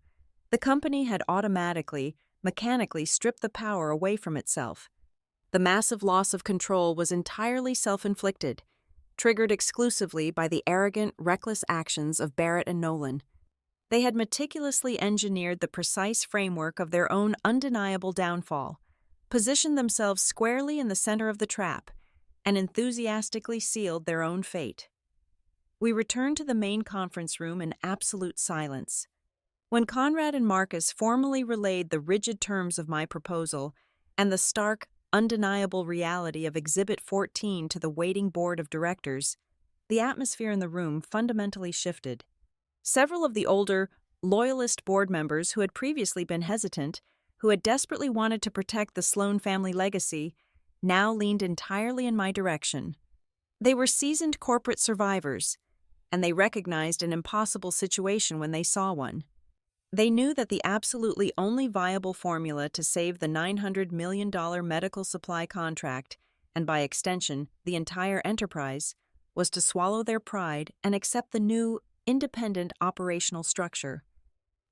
The company had automatically, mechanically stripped the power away from itself. The massive loss of control was entirely self-inflicted, triggered exclusively by the arrogant, reckless actions of Barrett and Nolan. They had meticulously engineered the precise framework of their own undeniable downfall, positioned themselves squarely in the center of the trap, and enthusiastically sealed their own fate. We returned to the main conference room in absolute silence. When Conrad and Marcus formally relayed the rigid terms of my proposal and the stark, undeniable reality of Exhibit 14 to the waiting board of directors, the atmosphere in the room fundamentally shifted. Several of the older, loyalist board members who had previously been hesitant, who had desperately wanted to protect the Sloan family legacy, now leaned entirely in my direction. They were seasoned corporate survivors, and they recognized an impossible situation when they saw one. They knew that the absolutely only viable formula to save the $900 million medical supply contract, and by extension, the entire enterprise, was to swallow their pride and accept the new, independent operational structure.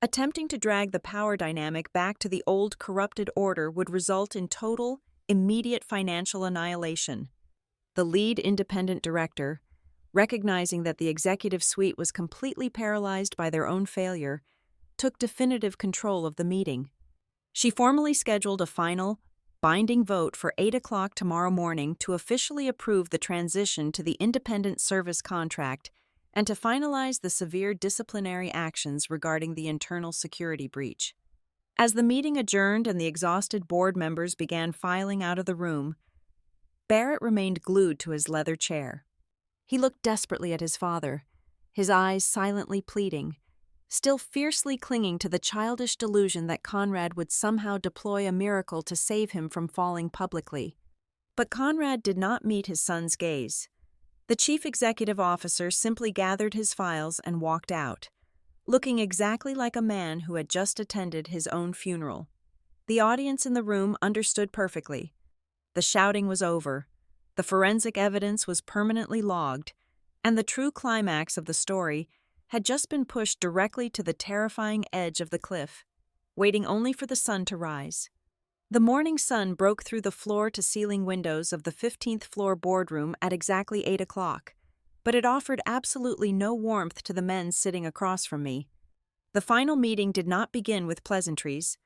Attempting to drag the power dynamic back to the old corrupted order would result in total, immediate financial annihilation. The lead independent director, recognizing that the executive suite was completely paralyzed by their own failure, took definitive control of the meeting. She formally scheduled a final, binding vote for 8 o'clock tomorrow morning to officially approve the transition to the independent service contract and to finalize the severe disciplinary actions regarding the internal security breach. As the meeting adjourned and the exhausted board members began filing out of the room, Barrett remained glued to his leather chair. He looked desperately at his father, his eyes silently pleading, still fiercely clinging to the childish delusion that Conrad would somehow deploy a miracle to save him from falling publicly. But Conrad did not meet his son's gaze. The chief executive officer simply gathered his files and walked out, looking exactly like a man who had just attended his own funeral. The audience in the room understood perfectly. The shouting was over, the forensic evidence was permanently logged, and the true climax of the story had just been pushed directly to the terrifying edge of the cliff, waiting only for the sun to rise. The morning sun broke through the floor-to-ceiling windows of the 15th floor boardroom at exactly 8 o'clock, but it offered absolutely no warmth to the men sitting across from me. The final meeting did not begin with pleasantries,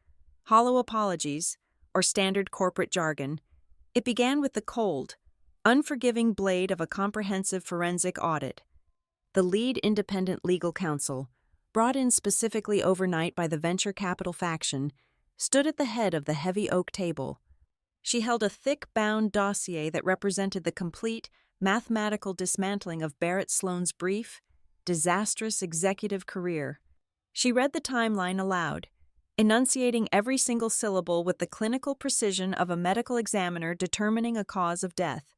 hollow apologies, or standard corporate jargon. It began with the cold, unforgiving blade of a comprehensive forensic audit. The lead independent legal counsel, brought in specifically overnight by the venture capital faction, stood at the head of the heavy oak table. She held a thick bound dossier that represented the complete, mathematical dismantling of Barrett Sloane's brief, disastrous executive career. She read the timeline aloud, enunciating every single syllable with the clinical precision of a medical examiner determining a cause of death.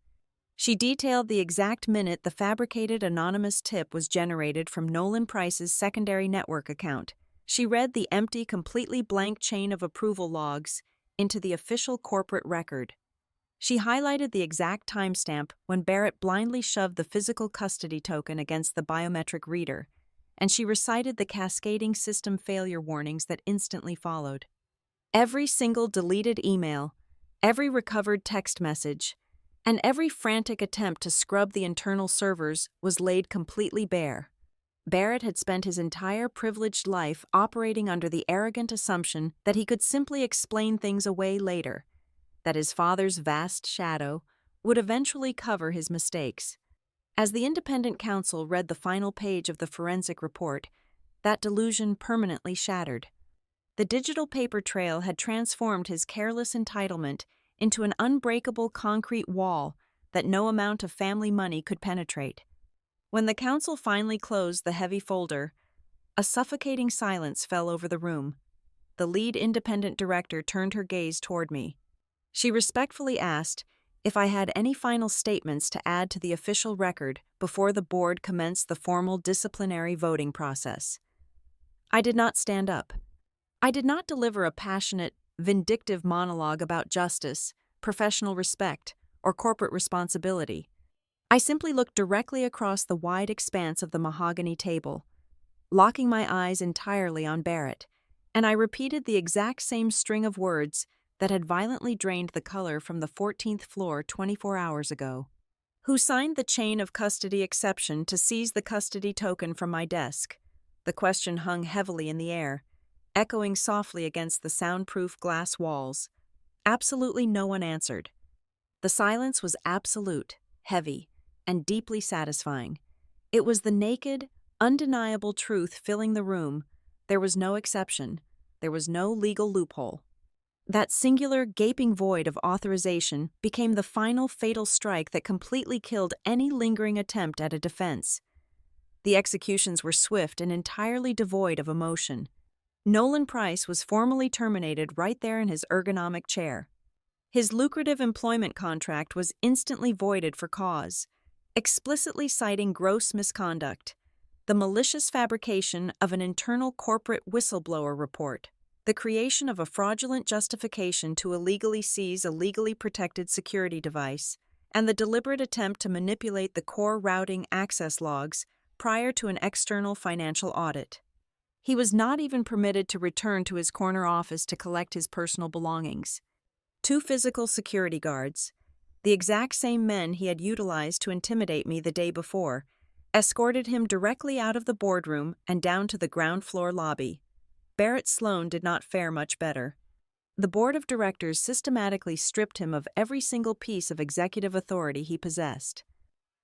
She detailed the exact minute the fabricated anonymous tip was generated from Nolan Price's secondary network account. She read the empty, completely blank chain of approval logs into the official corporate record. She highlighted the exact timestamp when Barrett blindly shoved the physical custody token against the biometric reader, and she recited the cascading system failure warnings that instantly followed. Every single deleted email, every recovered text message, and every frantic attempt to scrub the internal servers was laid completely bare. Barrett had spent his entire privileged life operating under the arrogant assumption that he could simply explain things away later, that his father's vast shadow would eventually cover his mistakes. As the independent counsel read the final page of the forensic report, that delusion permanently shattered. The digital paper trail had transformed his careless entitlement into an unbreakable concrete wall that no amount of family money could penetrate. When the counsel finally closed the heavy folder, a suffocating silence fell over the room. The lead independent director turned her gaze toward me. She respectfully asked if I had any final statements to add to the official record before the board commenced the formal disciplinary voting process. I did not stand up. I did not deliver a passionate, vindictive monologue about justice, professional respect, or corporate responsibility. I simply looked directly across the wide expanse of the mahogany table, locking my eyes entirely on Barrett, and I repeated the exact same string of words that had violently drained the color from the 14th floor 24 hours ago. Who signed the chain of custody exception to seize the custody token from my desk? The question hung heavily in the air, echoing softly against the soundproof glass walls. Absolutely no one answered. The silence was absolute, heavy, and deeply satisfying. It was the naked, undeniable truth filling the room. There was no exception. There was no legal loophole. That singular, gaping void of authorization became the final fatal strike that completely killed any lingering attempt at a defense. The executions were swift and entirely devoid of emotion. Nolan Price was formally terminated right there in his ergonomic chair. His lucrative employment contract was instantly voided for cause, explicitly citing gross misconduct, the malicious fabrication of an internal corporate whistleblower report, the creation of a fraudulent justification to illegally seize a legally protected security device, and the deliberate attempt to manipulate the core routing access logs prior to an external financial audit. He was not even permitted to return to his corner office to collect his personal belongings. 2 physical security guards, the exact same men he had utilized to intimidate me the day before, escorted him directly out of the boardroom and down to the ground floor lobby. Barrett Sloane did not fare much better. The board of directors systematically stripped him of every single piece of executive authority he possessed.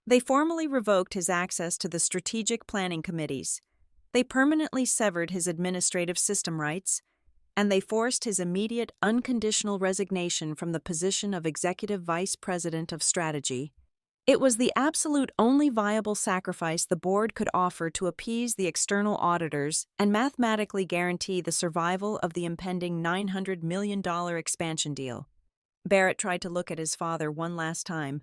They formally revoked his access to the strategic planning committees. They permanently severed his administrative system rights, and they forced his immediate, unconditional resignation from the position of Executive Vice President of Strategy. It was the absolute only viable sacrifice the board could offer to appease the external auditors and mathematically guarantee the survival of the impending $900 million expansion deal. Barrett tried to look at his father one last time,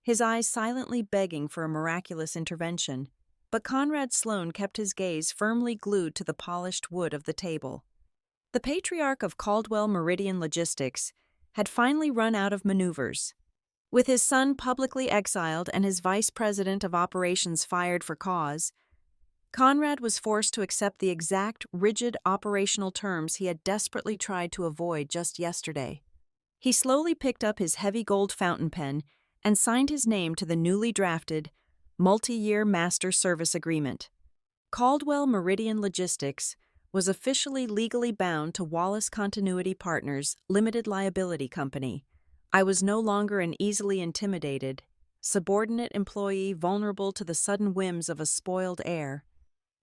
his eyes silently begging for a miraculous intervention, but Conrad Sloane kept his gaze firmly glued to the polished wood of the table. The patriarch of Caldwell Meridian Logistics had finally run out of maneuvers. With his son publicly exiled and his vice president of operations fired for cause, Conrad was forced to accept the exact, rigid operational terms he had desperately tried to avoid just yesterday. He slowly picked up his heavy gold fountain pen and signed his name to the newly drafted, multi-year master service agreement. Caldwell Meridian Logistics was officially legally bound to Wallace Continuity Partners Limited Liability Company. I was no longer an easily intimidated, subordinate employee vulnerable to the sudden whims of a spoiled heir.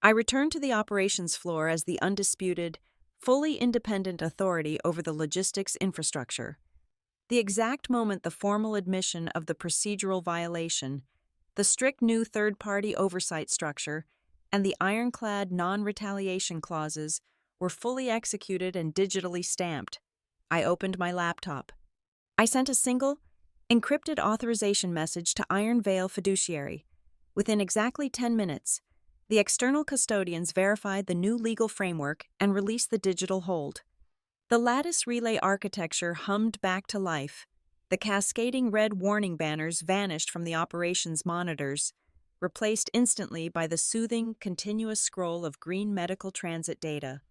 I returned to the operations floor as the undisputed, fully independent authority over the logistics infrastructure. The exact moment the formal admission of the procedural violation, the strict new third-party oversight structure, and the ironclad non-retaliation clauses were fully executed and digitally stamped, I opened my laptop. I sent a single, encrypted authorization message to Iron Veil Fiduciary. Within exactly 10 minutes, the external custodians verified the new legal framework and released the digital hold. The lattice relay architecture hummed back to life. The cascading red warning banners vanished from the operations monitors, replaced instantly by the soothing, continuous scroll of green medical transit data.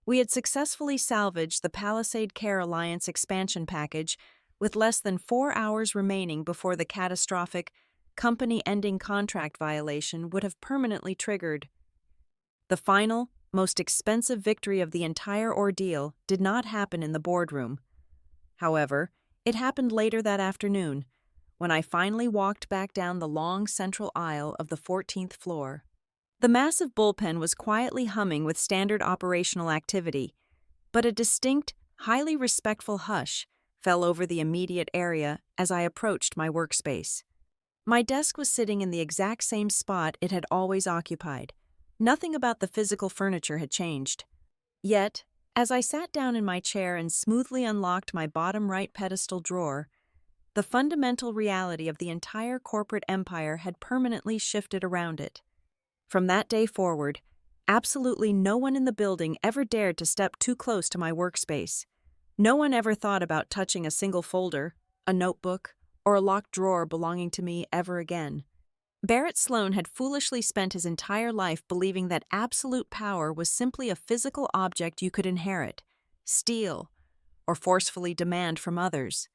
We had successfully salvaged the Palisade Care Alliance expansion package with less than 4 hours remaining before the catastrophic, company-ending contract violation would have permanently triggered. The final, most expensive victory of the entire ordeal did not happen in the boardroom. However, it happened later that afternoon, when I finally walked back down the long central aisle of the 14th floor. The massive bullpen was quietly humming with standard operational activity, but a distinct, highly respectful hush fell over the immediate area as I approached my workspace. My desk was sitting in the exact same spot it had always occupied. Nothing about the physical furniture had changed. Yet, as I sat down in my chair and smoothly unlocked my bottom right pedestal drawer, the fundamental reality of the entire corporate empire had permanently shifted around it. From that day forward, absolutely no one in the building ever dared to step too close to my workspace. No one ever thought about touching a single folder, a notebook, or a locked drawer belonging to me ever again. Barrett Sloan had foolishly spent his entire life believing that absolute power was simply a physical object you could inherit, steal, or forcefully demand from others.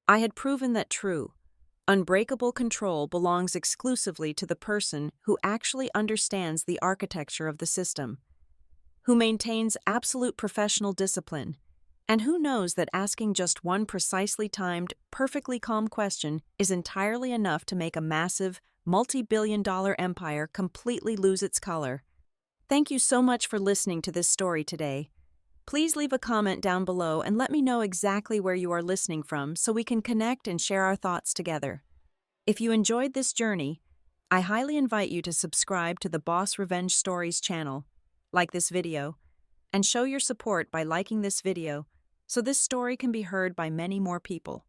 I had proven that true, unbreakable control belongs exclusively to the person who actually understands the architecture of the system, who maintains absolute professional discipline, and who knows that asking just one precisely timed, perfectly calm question is entirely enough to make a massive, multi-billion-dollar empire completely lose its color. Thank you so much for listening to this story today. Please leave a comment down below and let me know exactly where you are listening from so we can connect and share our thoughts together. If you enjoyed this journey, I highly invite you to subscribe to the Boss Revenge Stories channel, like this video, and show your support by liking this video so this story can be heard by many more people.